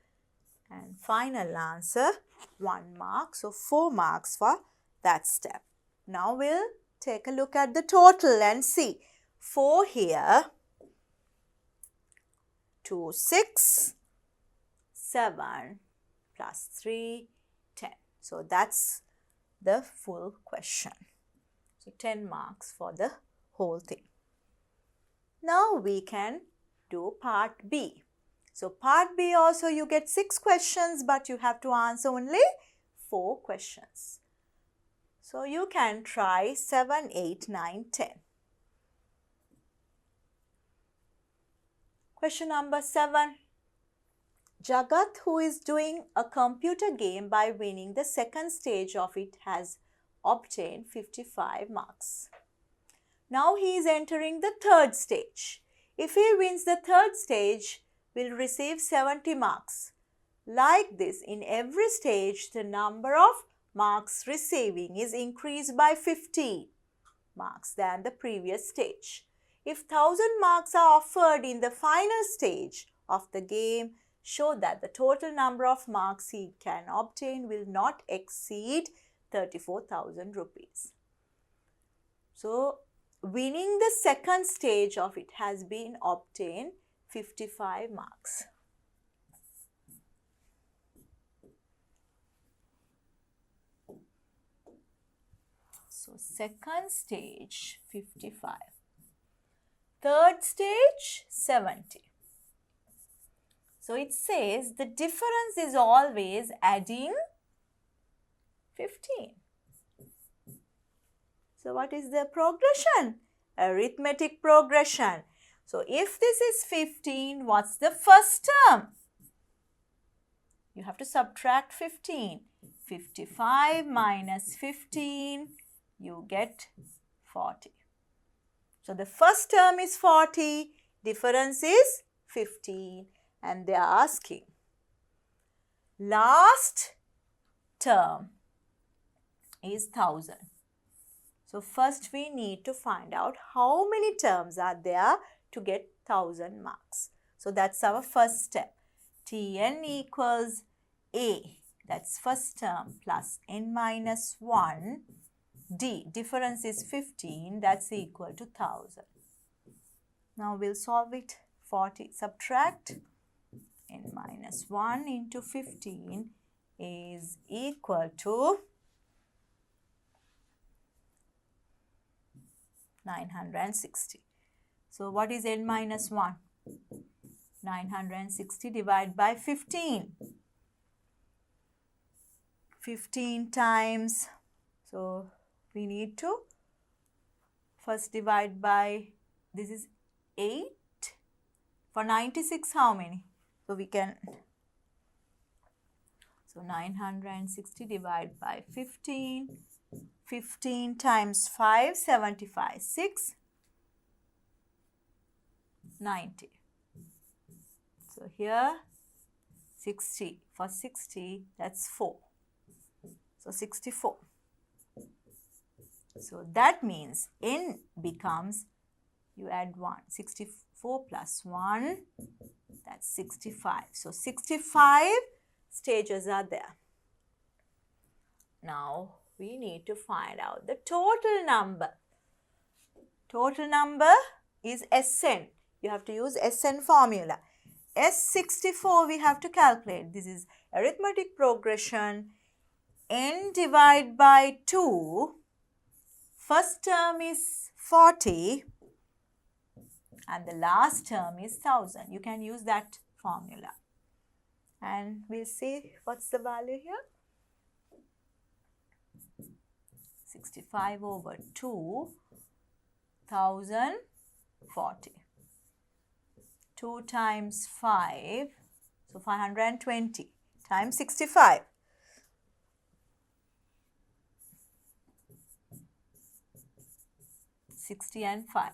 S1: and final answer 1 mark. So 4 marks for that step. Now we'll take a look at the total and see. 4 here, 2, 6, 7 plus 3, 10. So that's the full question. So 10 marks for the whole thing. Now we can do part B. So part B also you get 6 questions, but you have to answer only 4 questions. So you can try 7, 8, 9, 10. Question number 7. Jagat, who is doing a computer game by winning the second stage of it, has obtained 55 marks. Now he is entering the third stage. If he wins the third stage, will receive 70 marks. Like this, in every stage, the number of marks receiving is increased by 50 marks than the previous stage. If 1000 marks are offered in the final stage of the game, show that the total number of marks he can obtain will not exceed 34,000 rupees. So, winning the second stage of it has been obtained 55 marks. So, second stage 55. Third stage 70. So it says the difference is always adding 15. So what is the progression? Arithmetic progression. So if this is 15, what's the first term? You have to subtract 15. 55 minus 15, you get 40. So the first term is 40, difference is 15. And they are asking, last term is 1000. So first we need to find out how many terms are there to get 1000 marks. So that's our first step. Tn equals A, that's first term, plus n minus 1, D, difference is 15, that's equal to 1000. Now we'll solve it. 40, subtract n minus 1 into 15 is equal to 960. So what is n minus 1? 960 divided by 15. 15 times. So we need to first divide by, this is 8. For 96, how many? So we can, so 960 divided by 15, 15 times 5, 75, 6, 90. So here 60, for 60 that's 4, so 64. So that means n becomes, you add 1, 64 plus 1, that's 65. So 65 stages are there. Now we need to find out the total number. Total number is Sn. You have to use Sn formula. S64 we have to calculate. This is arithmetic progression. N divided by 2. First term is 40. And the last term is 1000. You can use that formula. And we'll see what's the value here. 65 over 2 1040. 2 times 5, so 520 times 65. 60 and 5.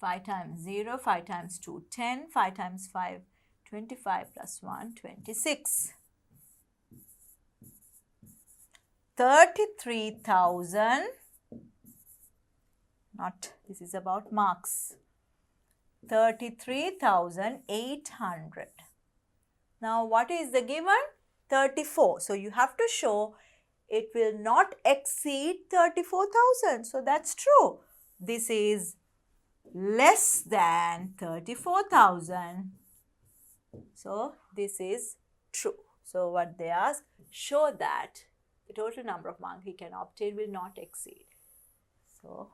S1: 5 times 0, 5 times 2, 10, 5 times 5, 25 plus 1, 26. 33,000, not, this is about marks, 33,800. Now what is the given? 34. So you have to show it will not exceed 34,000. So that's true. This is less than 34,000. So this is true. So what they ask, show that the total number of marks he can obtain will not exceed. So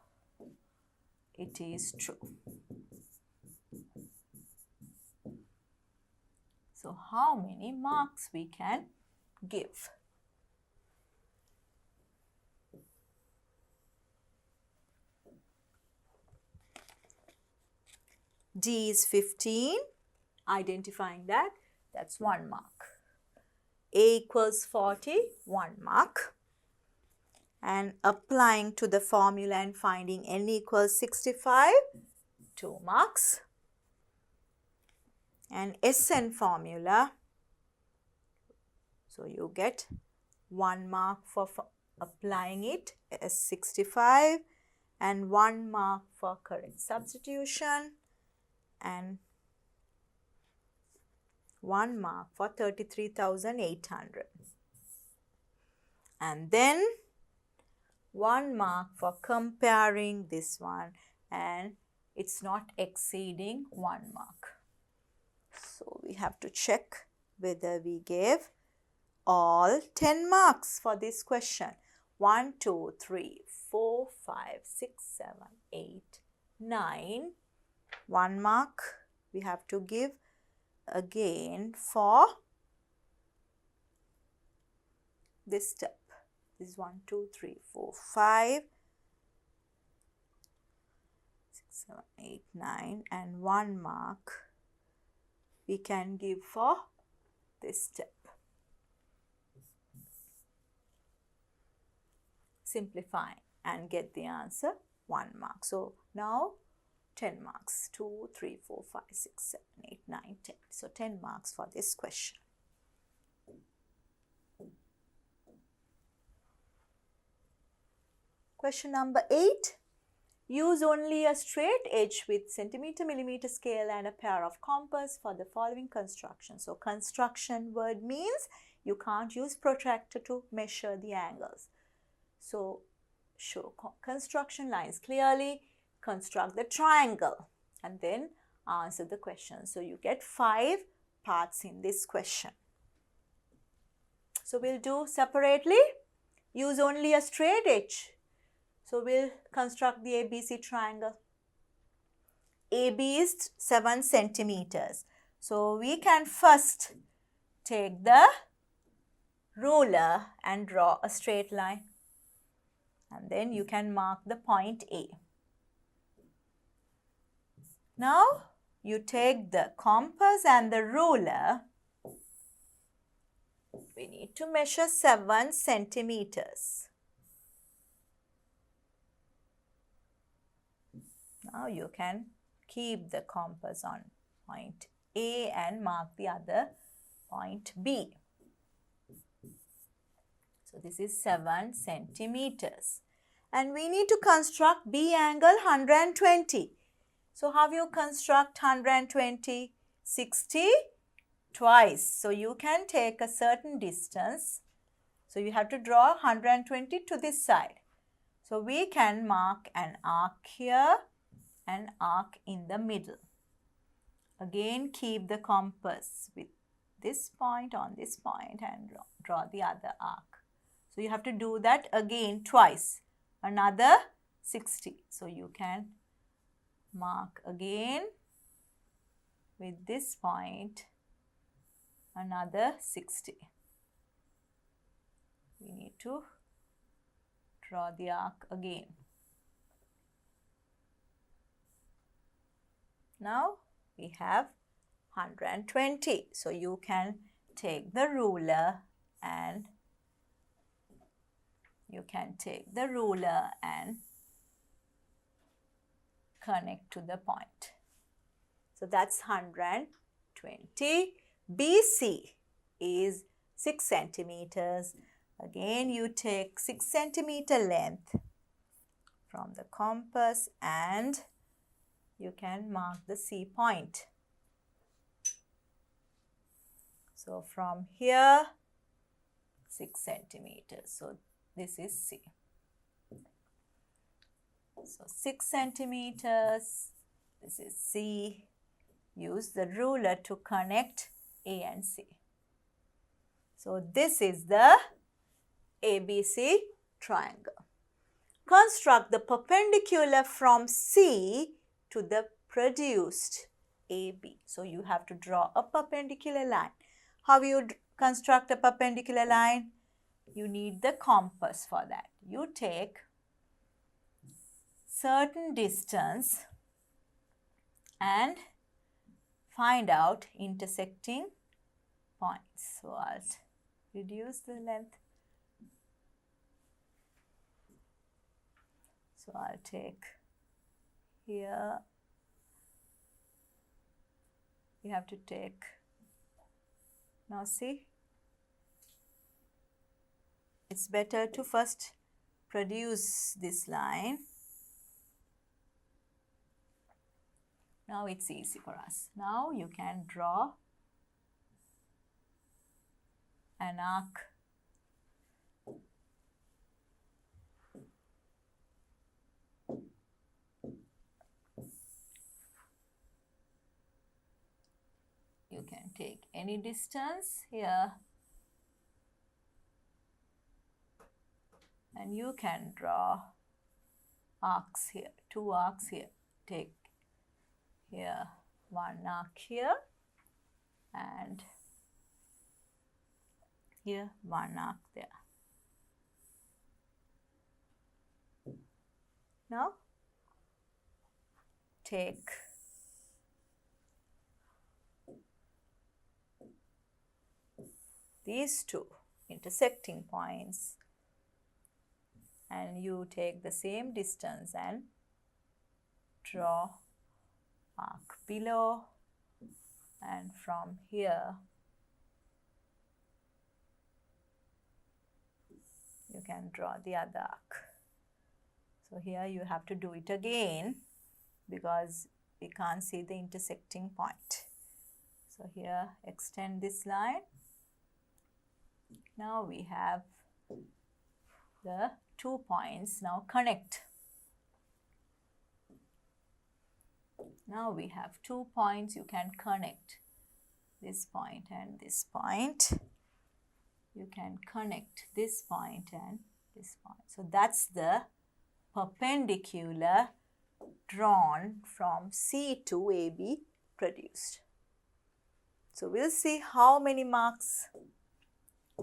S1: it is true. So how many marks we can give? D is 15, identifying that, that's 1 mark. A equals 40, 1 mark. And applying to the formula and finding n equals 65, 2 marks. And Sn formula, so you get 1 mark for applying it as 65 and 1 mark for correct substitution and 1 mark for 33,800. And then 1 mark for comparing this one and it's not exceeding 1 mark. So we have to check whether we gave all 10 marks for this question. 1, 2, 3, 4, 5, 6, 7, 8, 9. 1 mark we have to give again for this step. This is 1, 2, 3, 4, 5, 6, 7, 8, 9 and 1 mark we can give for this step. Simplify and get the answer 1 mark. So now 10 marks, 2, 3, 4, 5, 6, 7, 8, 9, 10. So 10 marks for this question. Question number 8. Use only a straight edge with centimeter, millimeter scale and a pair of compass for the following construction. So construction word means you can't use protractor to measure the angles. So show construction lines clearly, construct the triangle and then answer the question. So you get 5 parts in this question. So we'll do separately. Use only a straight edge. So we'll construct the ABC triangle. AB is 7 centimeters. So we can first take the ruler and draw a straight line. And then you can mark the point A. Now you take the compass and the ruler. We need to measure 7 centimeters. Now you can keep the compass on point A and mark the other point B. So this is 7 centimeters. And we need to construct B angle 120. So how you construct 120? 60 twice. So you can take a certain distance. So you have to draw 120 to this side. So we can mark an arc here and arc in the middle. Again keep the compass with this point on this point and draw the other arc. So you have to do that again twice. Another 60. So you can mark again with this point another 60. We need to Draw the arc again. Now we have 120. So you can take the ruler and connect to the point. So that's 120. BC is 6 centimeters. Again, you take 6 centimeter length from the compass and you can mark the C point. So from here, 6 centimeters. So this is C. So 6 centimeters, this is C. Use the ruler to connect A and C. So this is the ABC triangle. Construct the perpendicular from C to the produced AB. So you have to draw a perpendicular line. How you construct a perpendicular line? You need the compass for that. You take certain distance and find out intersecting points. So I'll reduce the length. So I'll take here. You have to take, now see, it's better to first produce this line. Now it's easy for us. Now you can draw an arc. You can take any distance here and you can draw arcs here, 2 arcs here. Take here 1 arc here and here 1 arc there. Now take these 2 intersecting points and you take the same distance and draw arc below, and from here you can draw the other arc. So here you have to do it again because we can't see the intersecting point. So here extend this line. Now we have the 2 points. Now connect. Now we have 2 points. You can connect this point and this point. You can connect this point and this point. So that's the perpendicular drawn from C to AB produced. So we'll see how many marks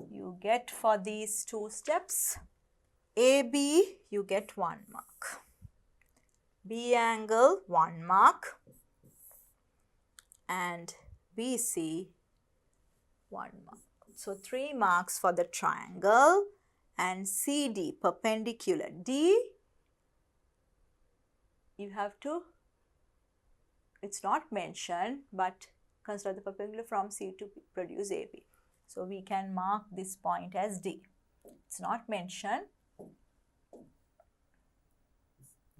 S1: you get for these 2 steps. AB, you get 1 mark. B angle, 1 mark. And BC, 1 mark. So 3 marks for the triangle and CD, perpendicular. D, you have to, it's not mentioned, but consider the perpendicular from C to produce AB. So we can mark this point as D. It's not mentioned.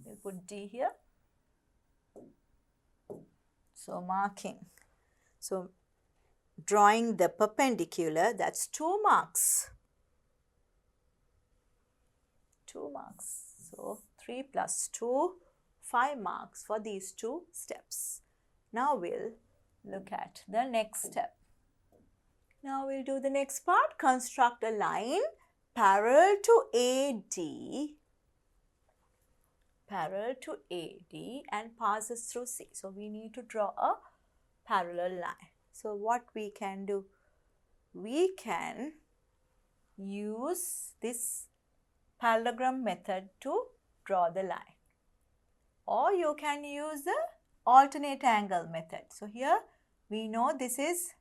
S1: We'll put D here. So marking. So drawing the perpendicular, that's 2 marks. 2 marks. So 3 plus 2, 5 marks for these 2 steps. Now we'll look at the next step. Now we'll do the next part. Construct a line parallel to AD and passes through C. So we need to draw a parallel line. So what we can do? We can use this parallelogram method to draw the line. Or you can use the alternate angle method. So here we know this is,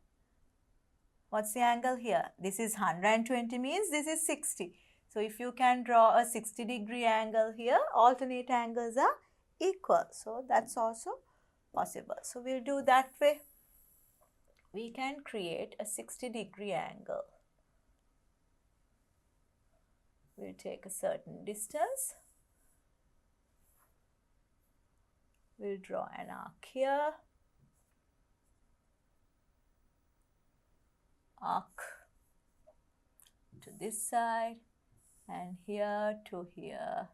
S1: what's the angle here? This is 120 means this is 60. So if you can draw a 60-degree angle here, alternate angles are equal. So that's also possible. So we'll do that way. We can create a 60-degree angle. We'll take a certain distance. We'll draw an arc here. Arc to this side and here to here.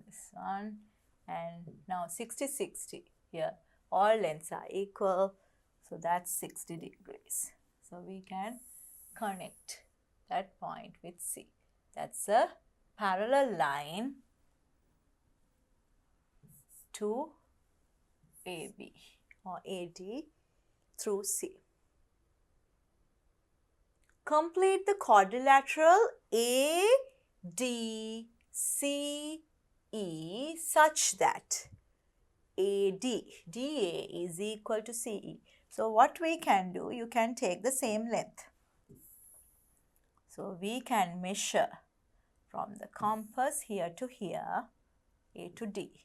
S1: This one, and now 60-60 here. All lengths are equal, so that's 60 degrees. So we can connect that point with C. That's a parallel line to AB or AD through C. Complete the quadrilateral ADCE such that DA is equal to CE. So what we can do, you can take the same length. So we can measure from the compass here to here, A to D.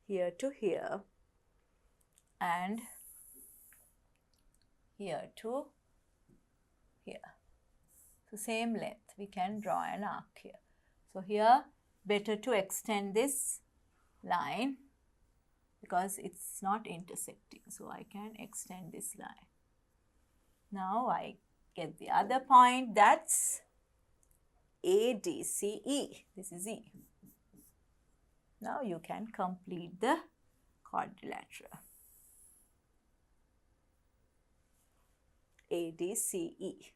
S1: Here to here and here to here. So same length, we can draw an arc here. So here better to extend this line because it's not intersecting. So I can extend this line. Now I get the other point, that's ADCE. This is E. Now you can complete the quadrilateral. ADCE.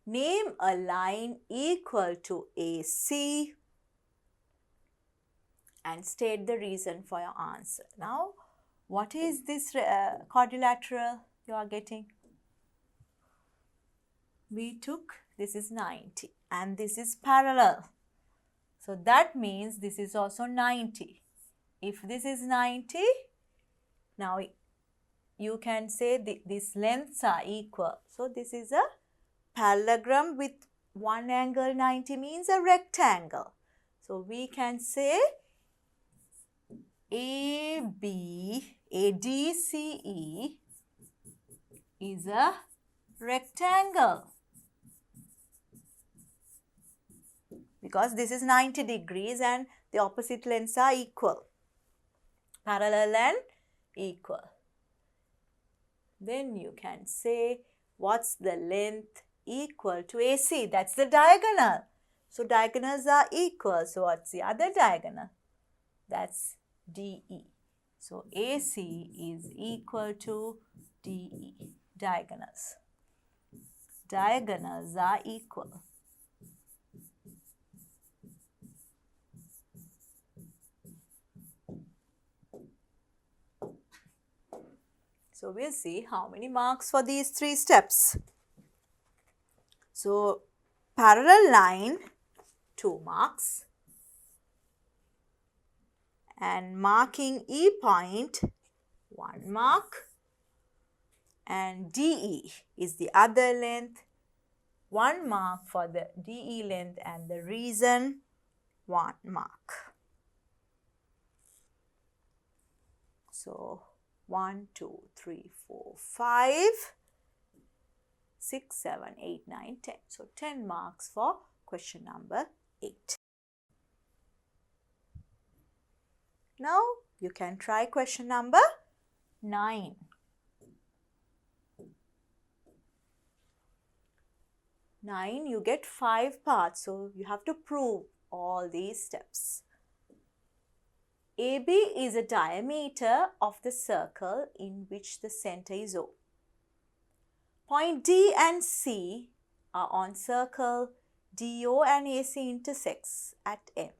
S1: Name a line equal to AC and state the reason for your answer. Now, what is this quadrilateral you are getting? We took, this is 90 and this is parallel. So that means this is also 90. If this is 90, now you can say these lengths are equal. So this is a parallelogram with one angle 90 means a rectangle. So we can say ADCE is a rectangle. Because this is 90 degrees and the opposite lengths are equal, parallel and equal. Then you can say, what's the length equal to AC? That's the diagonal. So diagonals are equal. So what's the other diagonal? That's DE. So AC is equal to DE, diagonals. Diagonals are equal. So we'll see how many marks for these three steps. So parallel line, 2 marks. And marking E point, 1 mark. And DE is the other length, 1 mark for the DE length and the reason, 1 mark. So 1, 2, 3, 4, 5, 6, 7, 8, 9, 10. So 10 marks for question number 8. Now you can try question number 9. You get 5 parts, so you have to prove all these steps. AB is a diameter of the circle in which the center is O. Point D and C are on circle DO and AC intersects at M.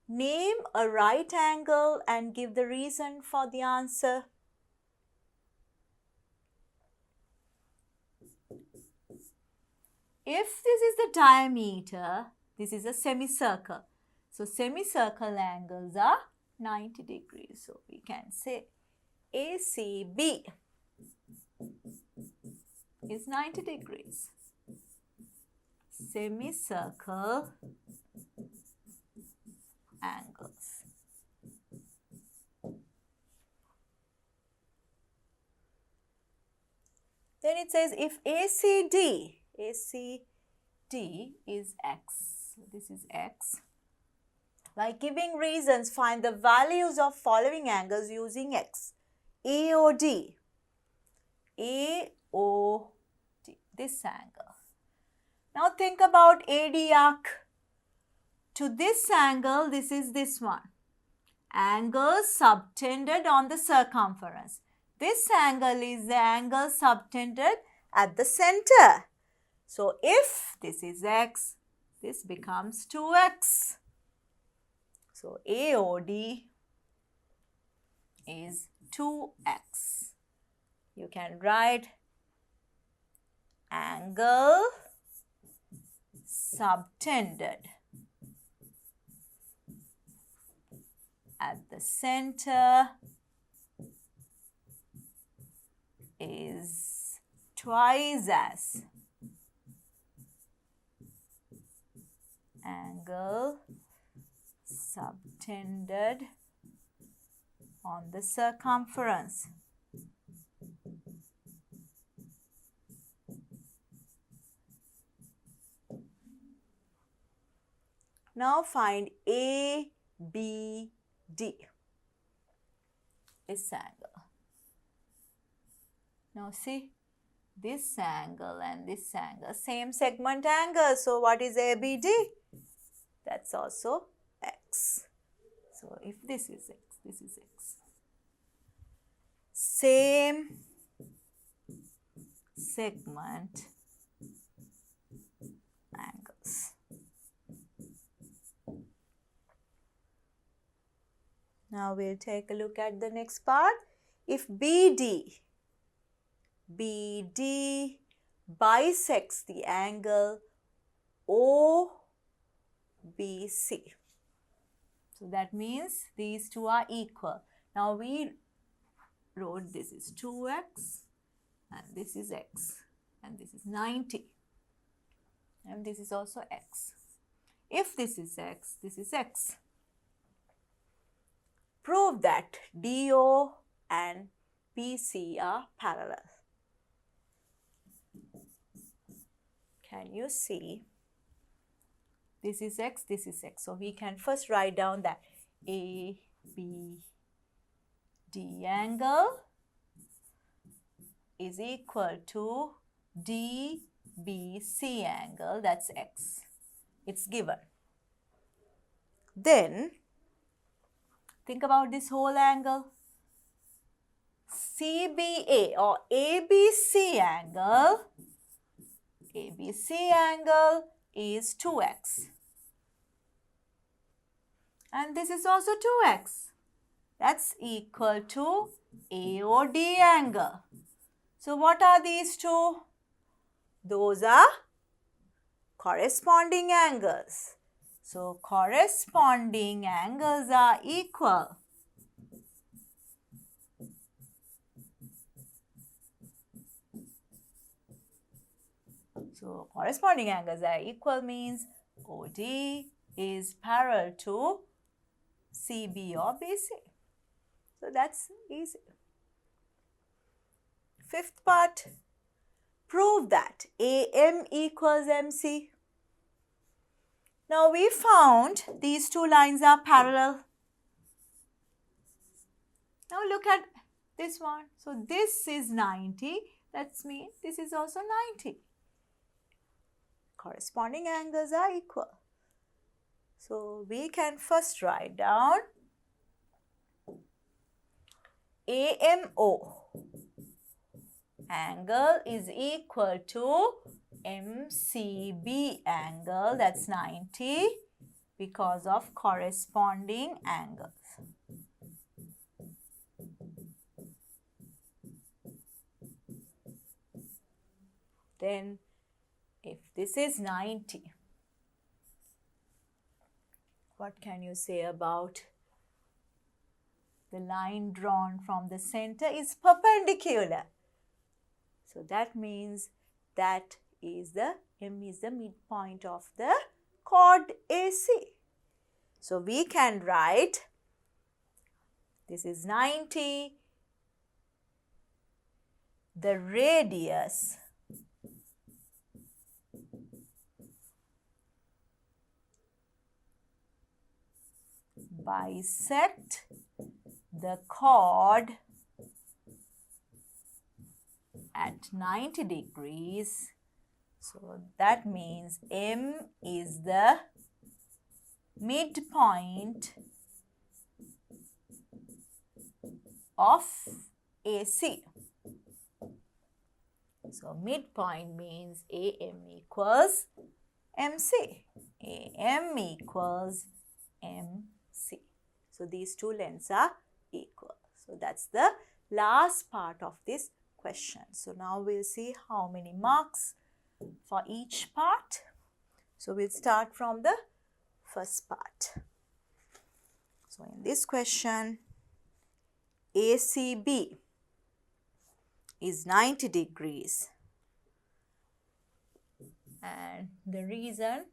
S1: Name a right angle and give the reason for the answer. If this is the diameter, this is a semicircle. So semicircle angles are 90 degrees. So we can say ACB is 90 degrees. Semicircle angles. Then it says if ACD is X, so this is X. By giving reasons, find the values of following angles using X. AOD, this angle. Now think about AD arc. To this angle, this is this one. Angle subtended on the circumference. This angle is the angle subtended at the center. So if this is X, this becomes 2X. So AOD is 2X. You can write angle subtended at the center is twice as angle subtended on the circumference. Now find ABD, this angle. Now see, this angle and this angle, same segment angle. So what is ABD? That's also X. So if this is X, this is X. Same segment angles. Now we'll take a look at the next part. If BD bisects the angle OBC. So that means these two are equal. Now we wrote this is 2X and this is X and this is 90 and this is also X. If this is X, this is X. Prove that DO and BC are parallel. Can you see? This is X, this is X. So we can first write down that ABD angle is equal to DBC angle, that's X. It's given. Then think about this whole angle. CBA or ABC angle is 2X. And this is also 2X. That's equal to AOD angle. So what are these two? Those are corresponding angles. So corresponding angles are equal. So corresponding angles are equal means OD is parallel to CB or BC. So that's easy. Fifth part, prove that AM equals MC. Now we found these two lines are parallel. Now look at this one. So this is 90. That means this is also 90. Corresponding angles are equal. So we can first write down AMO angle is equal to MCB angle, that's 90 because of corresponding angles. Then if this is 90, what can you say about the line drawn from the center is perpendicular? So that means that is the M is the midpoint of the chord AC. So we can write this is 90, the radius bisect the chord at 90 degrees. So that means M is the midpoint of AC. So midpoint means AM equals MC. AM equals MC. So these two lengths are equal. So that's the last part of this question. So now we'll see how many marks for each part. So we'll start from the first part. So in this question, ACB is 90 degrees. And the reason,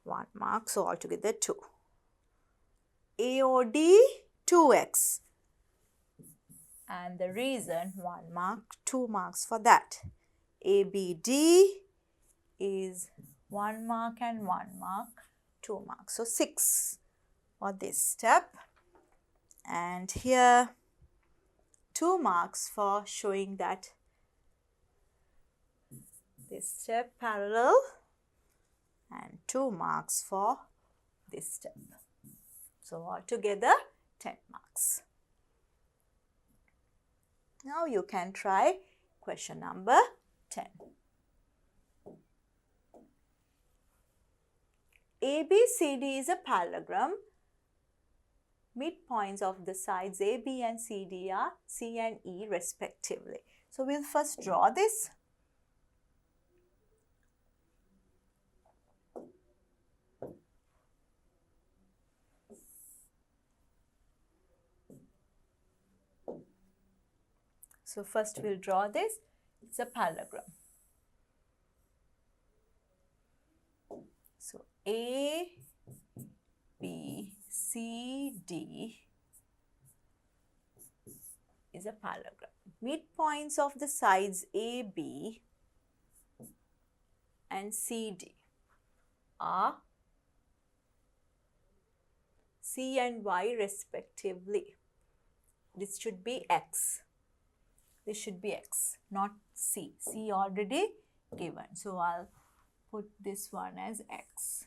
S1: 1 mark, so altogether 2. AOD, 2x. And the reason, 1 mark, 2 marks for that. ABD is 1 mark and 1 mark, 2 marks. So 6 for this step. And here 2 marks for showing that this step parallel, and 2 marks for this step. So altogether 10 marks. Now you can try question number 10. ABCD is a parallelogram. Midpoints of the sides AB and CD are C and E respectively. So we'll first draw this. So first we'll draw this. It's a parallelogram. So A, B, C, D is a parallelogram. Midpoints of the sides AB and CD are C and Y respectively. This should be X. This should be X, not C. C already given. So I'll put this one as X.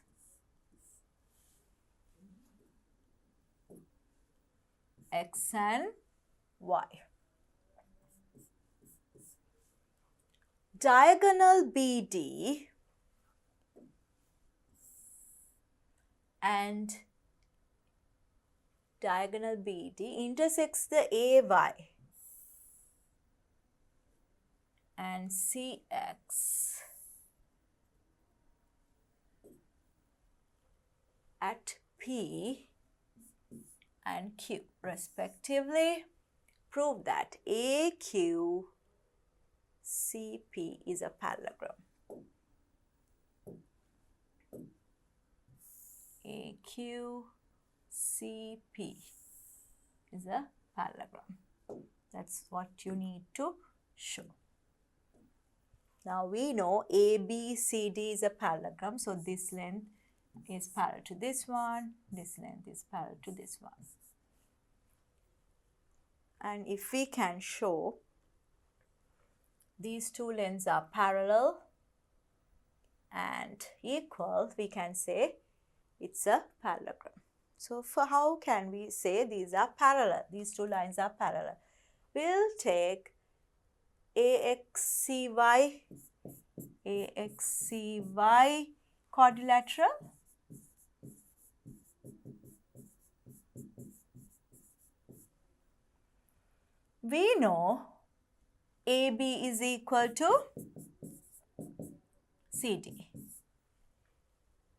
S1: X and Y. Diagonal BD and diagonal BD intersects the AY and CX at P and Q respectively. Prove that AQCP is a parallelogram. AQCP is a parallelogram. That's what you need to show. Now we know ABCD is a parallelogram. So this length is parallel to this one. This length is parallel to this one. And if we can show these two lengths are parallel and equal, we can say it's a parallelogram. So for how can we say these are parallel? These two lines are parallel. We'll take AXCY AXCY quadrilateral? We know AB is equal to CD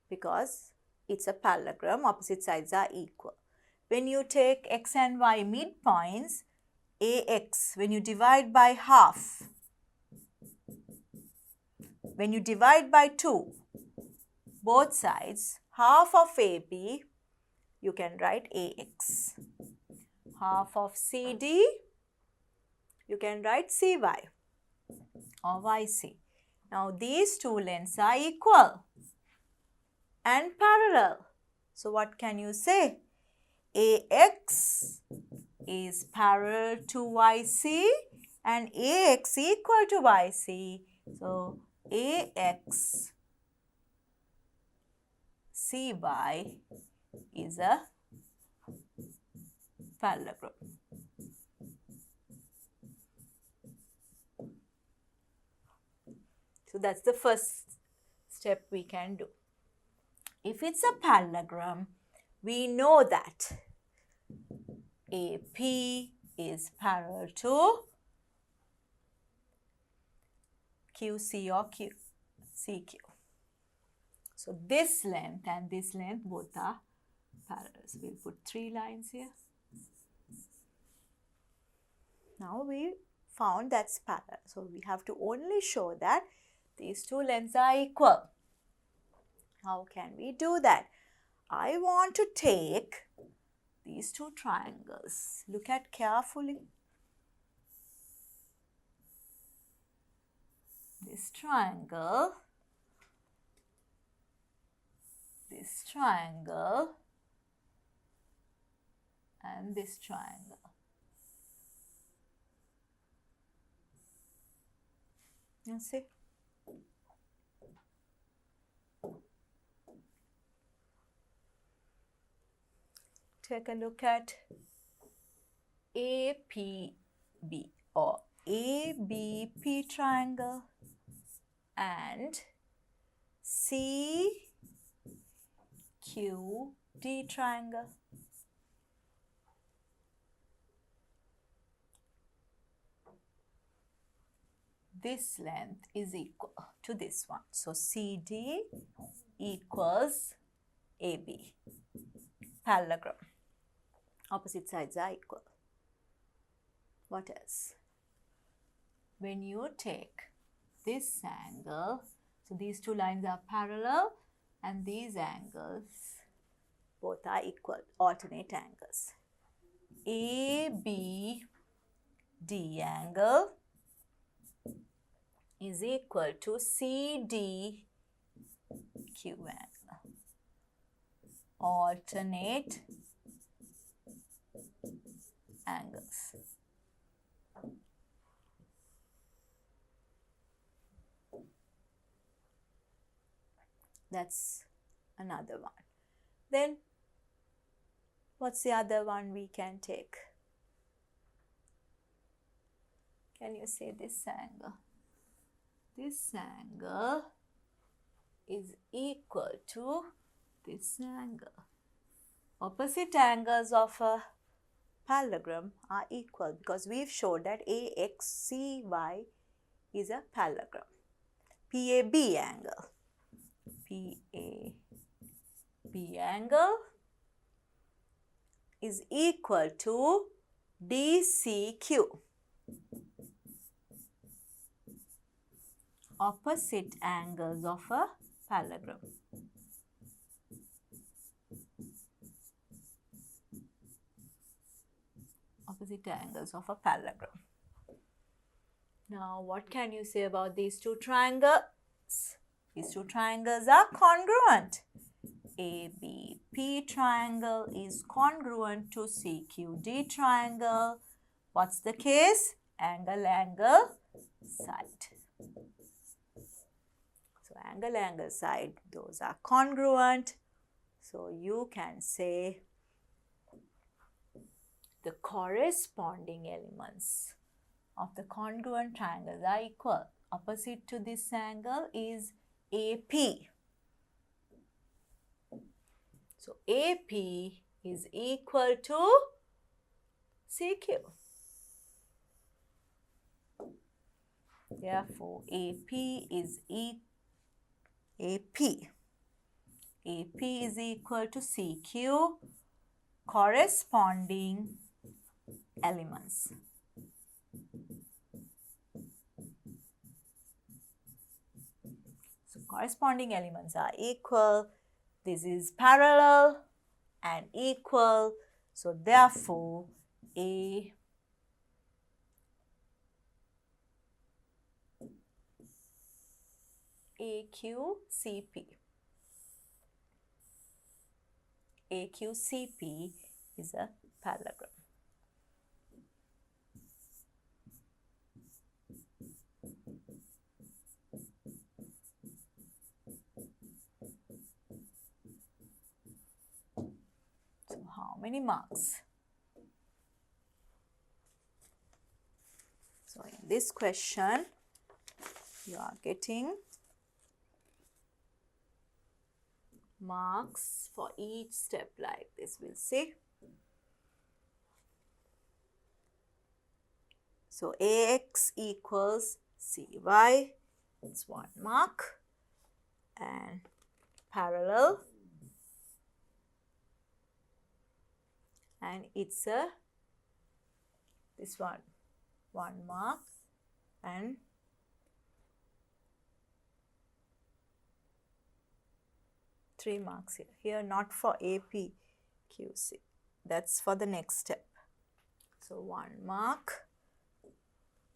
S1: because it's a parallelogram, opposite sides are equal. When you take X and Y midpoints, AX, when you divide by half, when you divide by 2, both sides, half of AB, you can write AX. Half of CD, you can write CY or YC. Now these two lengths are equal and parallel. So what can you say? AX is parallel to YC and AX equal to YC. So AX CY is a parallelogram. So that's the first step we can do. If it's a parallelogram, we know that AP is parallel to QC or CQ. So this length and this length both are parallel. So we'll put 3 lines here. Now we found that's parallel. So we have to only show that these two lengths are equal. How can we do that? I want to take these two triangles. Look at carefully. This triangle, this triangle, and this triangle. You see? Take a look at APB or ABP triangle and CQD triangle. This length is equal to this one. So CD equals AB. Parallelogram. Opposite sides are equal. What else? When you take this angle, so these two lines are parallel and these angles both are equal, alternate angles. ABD angle is equal to CDQ angle. Alternate angles. That's another one. Then what's the other one we can take? Can you say this angle? This angle is equal to this angle. Opposite angles of a parallelogram are equal because we've showed that AXCY is a parallelogram. PAB angle. PAB angle is equal to DCQ. Opposite angles of a parallelogram. Opposite angles of a parallelogram. Now, what can you say about these two triangles? These two triangles are congruent. ABP triangle is congruent to CQD triangle. What's the case? Angle, angle, side. So, angle, angle, side, those are congruent. So, you can say the corresponding elements of the congruent triangles are equal. Opposite to this angle is AP. So AP is equal to CQ. Therefore, AP is equal to CQ corresponding elements. So corresponding elements are equal. This is parallel and equal. So therefore, AQCP is a parallelogram. So how many marks? So in this question, you are getting marks for each step like this. We'll see. So AX equals CY, it's 1 mark, and parallel, and it's this one 1 mark, and three marks here. Here not for AP QC. That's for the next step. So 1 mark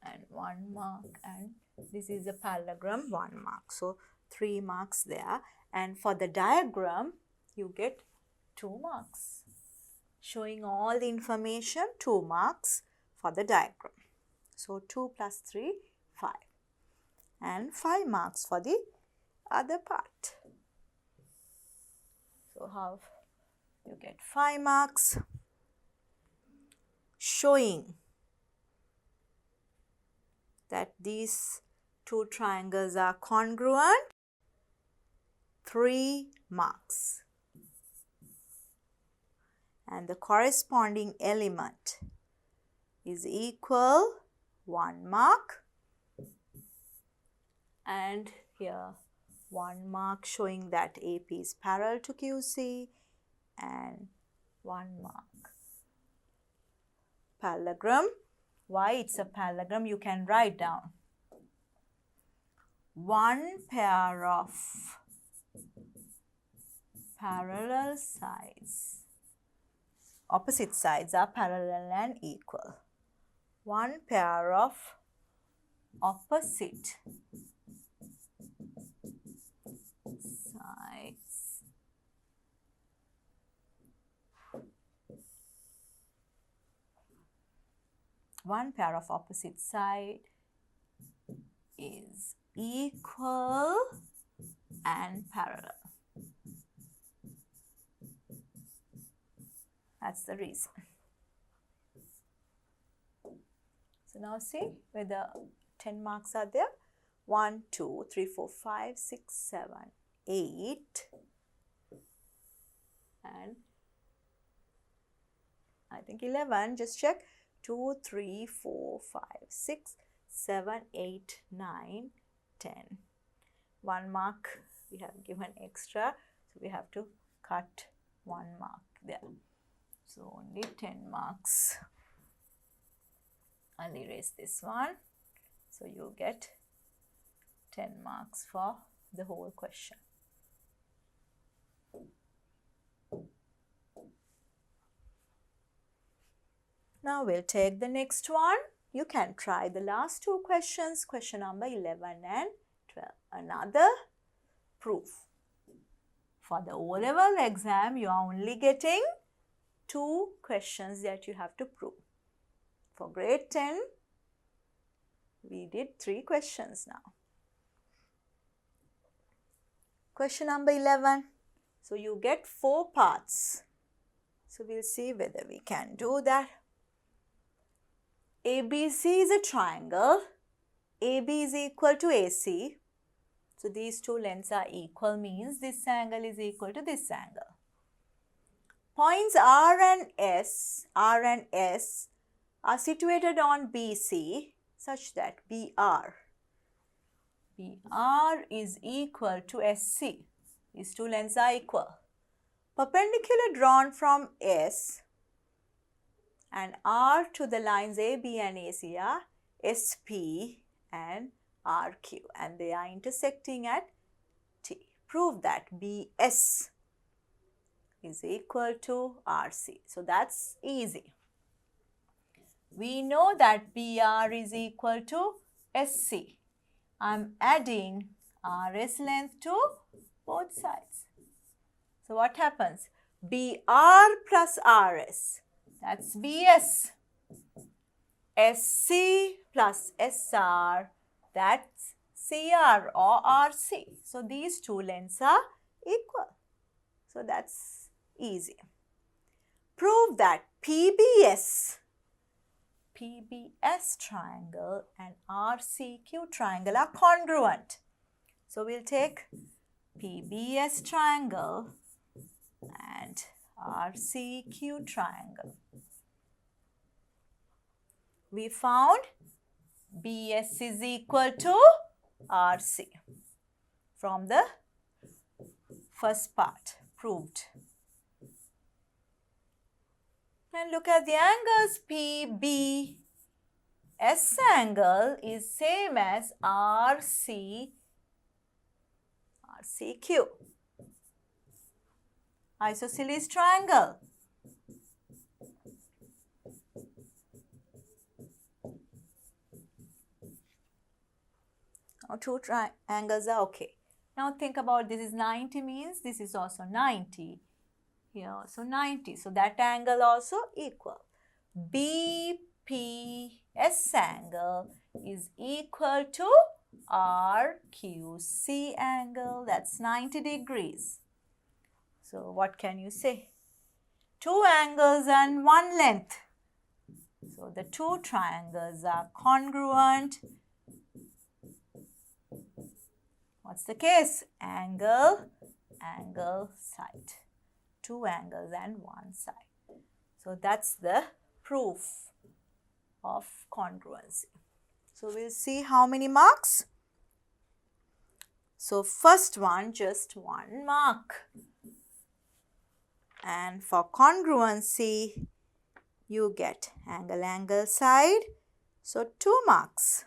S1: and 1 mark, and this is a parallelogram, 1 mark. So 3 marks there. And for the diagram, you get 2 marks. Showing all the information, 2 marks for the diagram. So 2 plus 3, 5. And 5 marks for the other part. So how you get 5 marks? Showing that these 2 triangles are congruent, 3 marks. And the corresponding element is equal 1 mark, and here 1 mark showing that AP is parallel to QC, and 1 mark. Parallelogram. Why it's a parallelogram? You can write down 1 pair of parallel sides. Opposite sides are parallel and equal. 1 pair of opposite sides is equal and parallel. That's the reason. So now see whether 10 marks are there. 1, 2, 3, 4, 5, 6, 7, 8, and I think 11. Just check. 2, 3, 4, 5, 6, 7, 8, 9, 10. 1 mark we have given extra, so we have to cut 1 mark there. So only 10 marks. I'll erase this one. So you get 10 marks for the whole question. Now we'll take the next one. You can try the last 2 questions, question number 11 and 12. Another proof. For the O-level exam, you are only getting 2 questions that you have to prove. For grade 10, we did 3 questions now. Question number 11. So you get 4 parts. So we'll see whether we can do that. ABC is a triangle AB is equal to AC. So these two lengths are equal, means this angle is equal to this angle. Points R and S are situated on BC such that BR is equal to SC. These two lengths are equal. Perpendicular drawn from S and R to the lines AB and AC are SP and RQ, and they are intersecting at T. Prove that BS is equal to RC. So that's easy. We know that BR is equal to SC. I'm adding RS length to both sides. So what happens? BR plus RS, that's BS. SC plus SR, that's CR or RC. So these two lengths are equal. So that's easy. Prove that PBS triangle and RCQ triangle are congruent. So we'll take PBS triangle and RCQ triangle. We found BS is equal to RC from the first part, proved. And look at the angles. PBS angle is same as RCQ. Isosceles triangle. Now two triangles are okay. Now think about, this is 90, means this is also 90. Here also 90. So that angle also equal. BPS angle is equal to RQC angle. That's 90 degrees. So what can you say? Two angles and one length. So the two triangles are congruent. What's the case? Angle, side. Two angles and one side. So that's the proof of congruency. So we'll see how many marks. So first one, just 1 mark. And for congruency, you get angle, side. So 2 marks.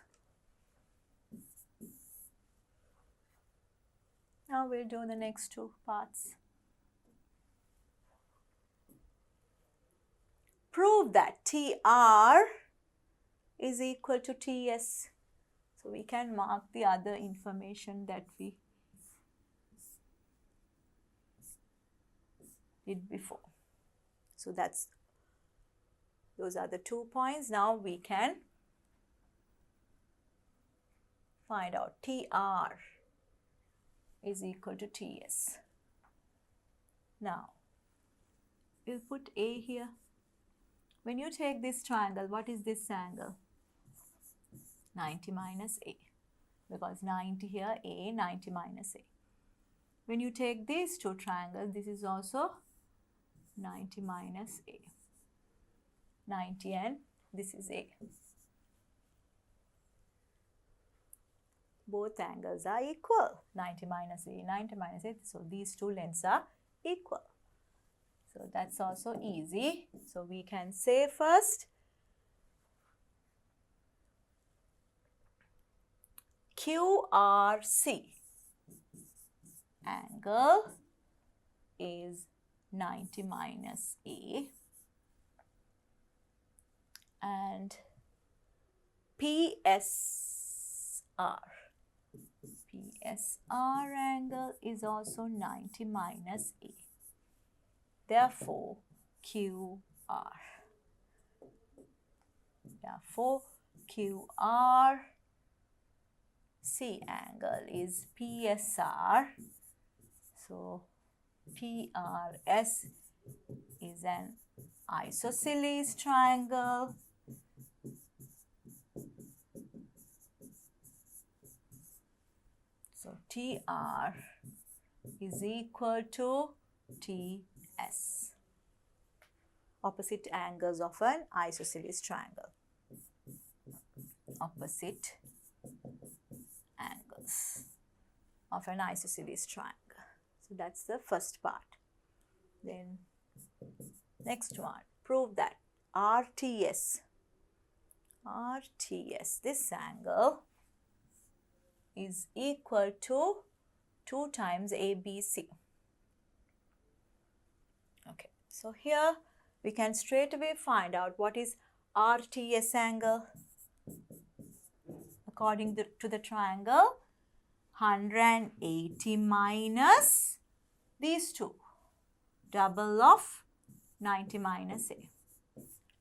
S1: Now we'll do the next 2 parts. Prove that TR is equal to TS. So we can mark the other information that we did before. So those are the 2 points. Now we can find out TR is equal to TS. Now we'll put A here. When you take this triangle, what is this angle? 90 minus A. Because 90 here, A, 90 minus A. When you take these 2 triangles, this is also 90 minus A. 90 and this is A. Both angles are equal. 90 minus A, 90 minus A. So these 2 lengths are equal. So that's also easy. So we can say first QRC angle is 90 minus A and PSR angle is also 90 minus A. Therefore, QRC angle is PSR. So, PRS is an isosceles triangle So TR is equal to TS. Opposite angles of an isosceles triangle. Opposite angles of an isosceles triangle. So that's the first part. Then next one, prove that RTS, this angle is equal to 2 times ABC. Okay, so here we can straight away find out what is RTS angle. According to the triangle, 180 minus these two, double of 90 minus A.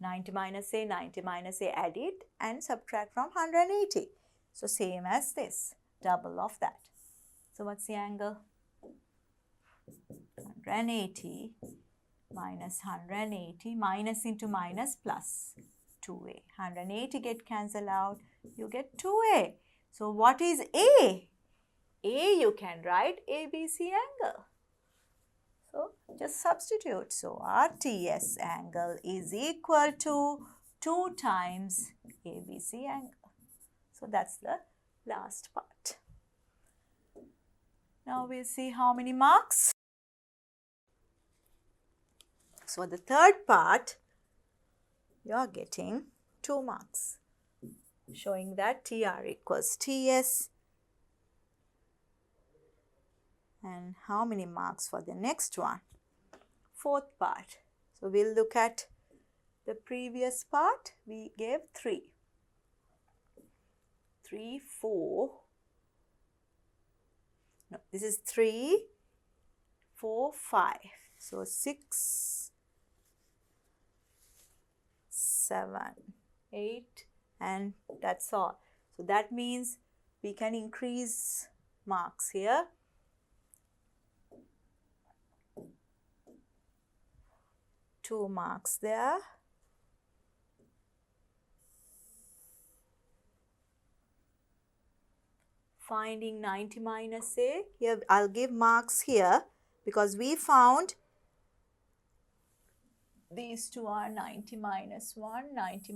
S1: 90 minus A, 90 minus A, add it and subtract from 180. So same as this, double of that. So what's the angle? 180 minus 180, minus into minus plus 2A. 180 get cancelled out, you get 2A. So what is A? A you can write ABC angle. So just substitute. So RTS angle is equal to 2 times ABC angle. So that's the last part. Now we'll see how many marks. So the third part, you are getting 2 marks, showing that TR equals TS. And how many marks for the next one? Fourth part. So we'll look at the previous part. We gave 3. 3, 4. No, this is 3, 4, 5. So 6, 7, 8, and that's all. So that means we can increase marks here. 2 marks there. Finding 90 minus A. Here I'll give marks here because we found these two are 90 minus 1, 90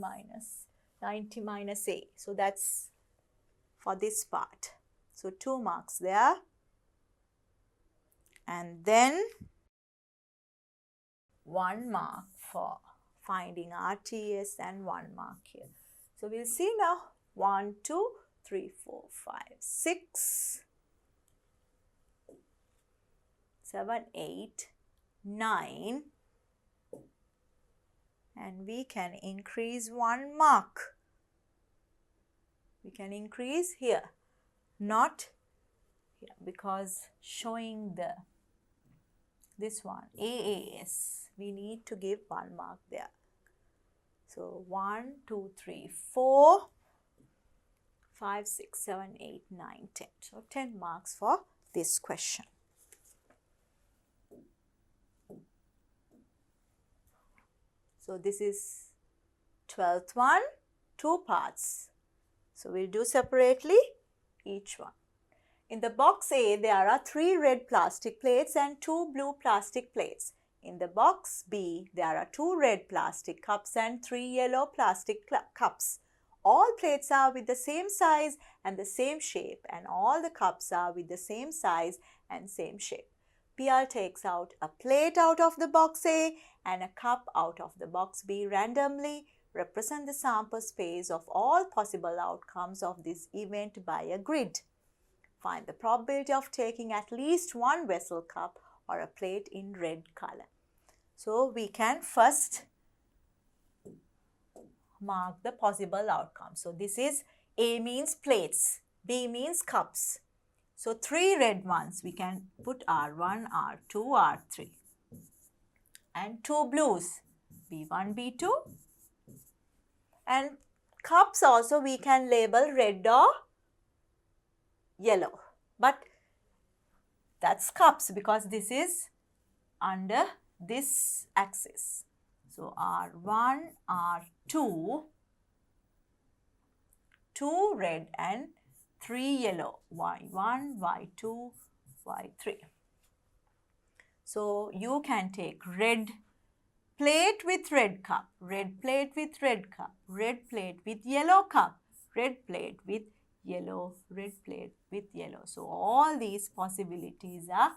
S1: minus A. So that's for this part. So 2 marks there. And then 1 mark for finding RTS and 1 mark here. So we'll see now. 1, 2, 3, 4, 5, 6, 7, 8, 9. And we can increase 1 mark. We can increase here, not here, because showing this one, AAS, we need to give 1 mark there. So 1, 2, 3, 4, 5, 6, 7, 8, 9, 10. So 10 marks for this question. So this is 12th one, 2 parts. So we'll do separately each one. In the box A, there are 3 red plastic plates and 2 blue plastic plates. In the box B, there are 2 red plastic cups and 3 yellow plastic cups. All plates are with the same size and the same shape, and all the cups are with the same size and same shape. PR takes out a plate out of the box A and a cup out of the box B randomly. Represent the sample space of all possible outcomes of this event by a grid. Find the probability of taking at least 1 vessel cup or a plate in red color. So we can first mark the possible outcome. So this is A means plates, B means cups. So 3 red ones, we can put R1, R2, R3. And 2 blues, B1, B2. And cups also we can label red or yellow. But that's cups because this is under this axis. So R1, R2, 2 red and 3 yellow, Y1, Y2, Y3. So you can take red plate with red cup, red plate with red cup, red plate with yellow cup, red plate with yellow, red plate with yellow. So all these possibilities are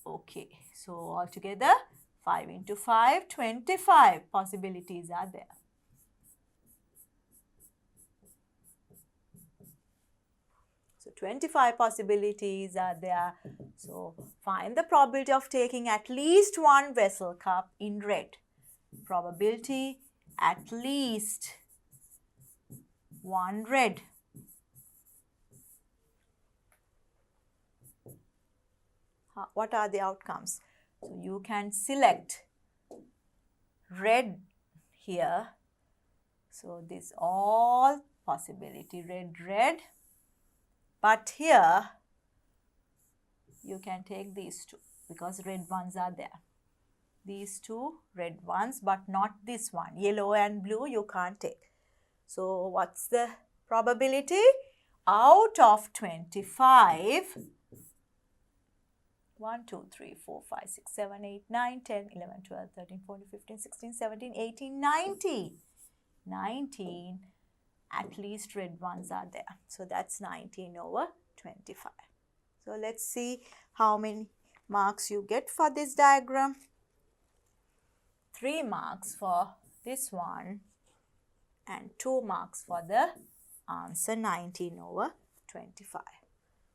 S1: okay. So altogether 5 into 5, 25 possibilities are there. So 25 possibilities are there. So find the probability of taking at least one vessel cup in red. Probability at least one red. What are the outcomes? So you can select red here. So this all possibility red, red. But here you can take these two because red ones are there. These two red ones, but not this one. Yellow and blue you can't take. So what's the probability? Out of 25, 1, 2, 3, 4, 5, 6, 7, 8, 9, 10, 11, 12, 13, 14, 15, 16, 17, 18, 19. 19, at least red ones are there. So that's 19 over 25. So let's see how many marks you get for this diagram. 3 marks for this one and 2 marks for the answer 19 over 25.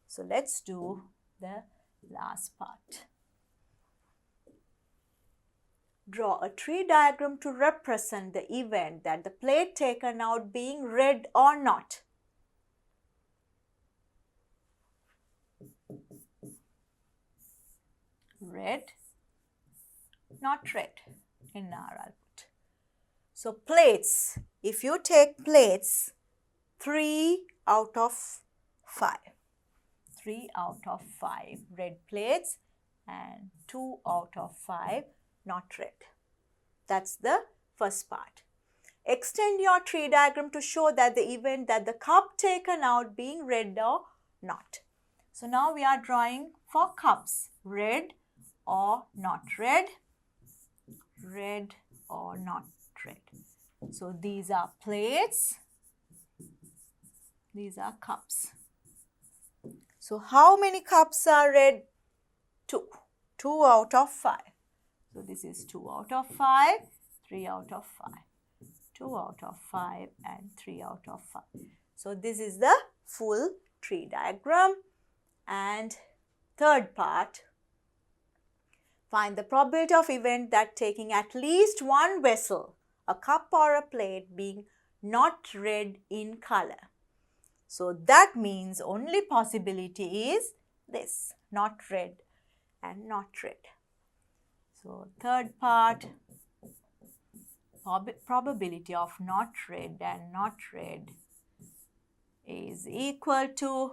S1: So let's do the last part. Draw a tree diagram to represent the event that the plate taken out being red or not. Red, not red in our output. So plates, if you take plates, 3 out of 5. 3 out of 5 red plates and 2 out of 5 not red. That's the first part. Extend your tree diagram to show that the event that the cup taken out being red or not. So now we are drawing for cups, red or not red, red or not red. So these are plates, these are cups. So how many cups are red? 2. 2 out of 5. So this is 2 out of 5, 3 out of 5, 2 out of 5 and 3 out of 5. So this is the full tree diagram. And third part, find the probability of event that taking at least one vessel, a cup or a plate being not red in color. So that means only possibility is this, not red and not red. So third part, probability of not red and not red is equal to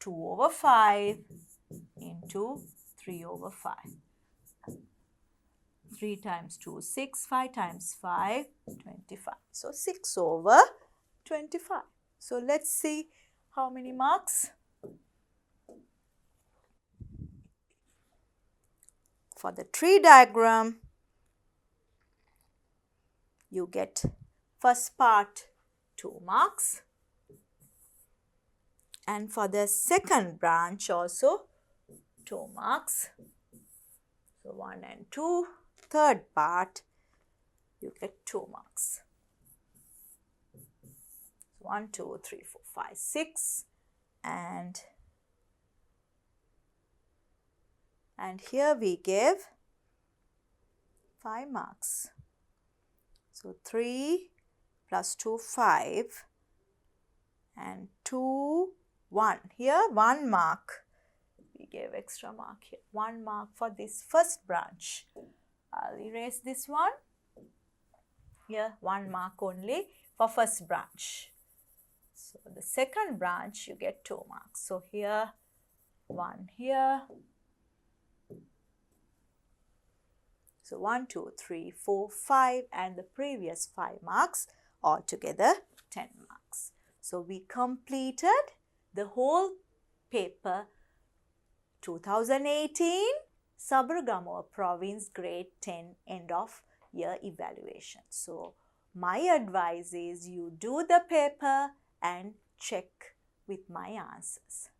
S1: 2 over 5 into 3 over 5. 3 times 2, 6, 5 times 5, 25. So 6 over 25. So let's see how many marks. For the tree diagram, you get first part 2 marks. And for the second branch also 2 marks. So 1 and 2. Third part, you get 2 marks. 1, 2, 3, 4, 5, 6 and here we give 5 marks. So 3 plus 2, 5 and 2, 1. Here 1 mark. We gave extra mark here. 1 mark for this first branch. I'll erase this one. Here 1 mark only for first branch. So the second branch you get 2 marks. So here 1 here. So 1, 2, 3, 4, 5 and the previous 5 marks, altogether 10 marks. So we completed the whole paper 2018 Sabaragamuwa Province Grade 10 End of Year Evaluation. So my advice is you do the paper and check with my answers.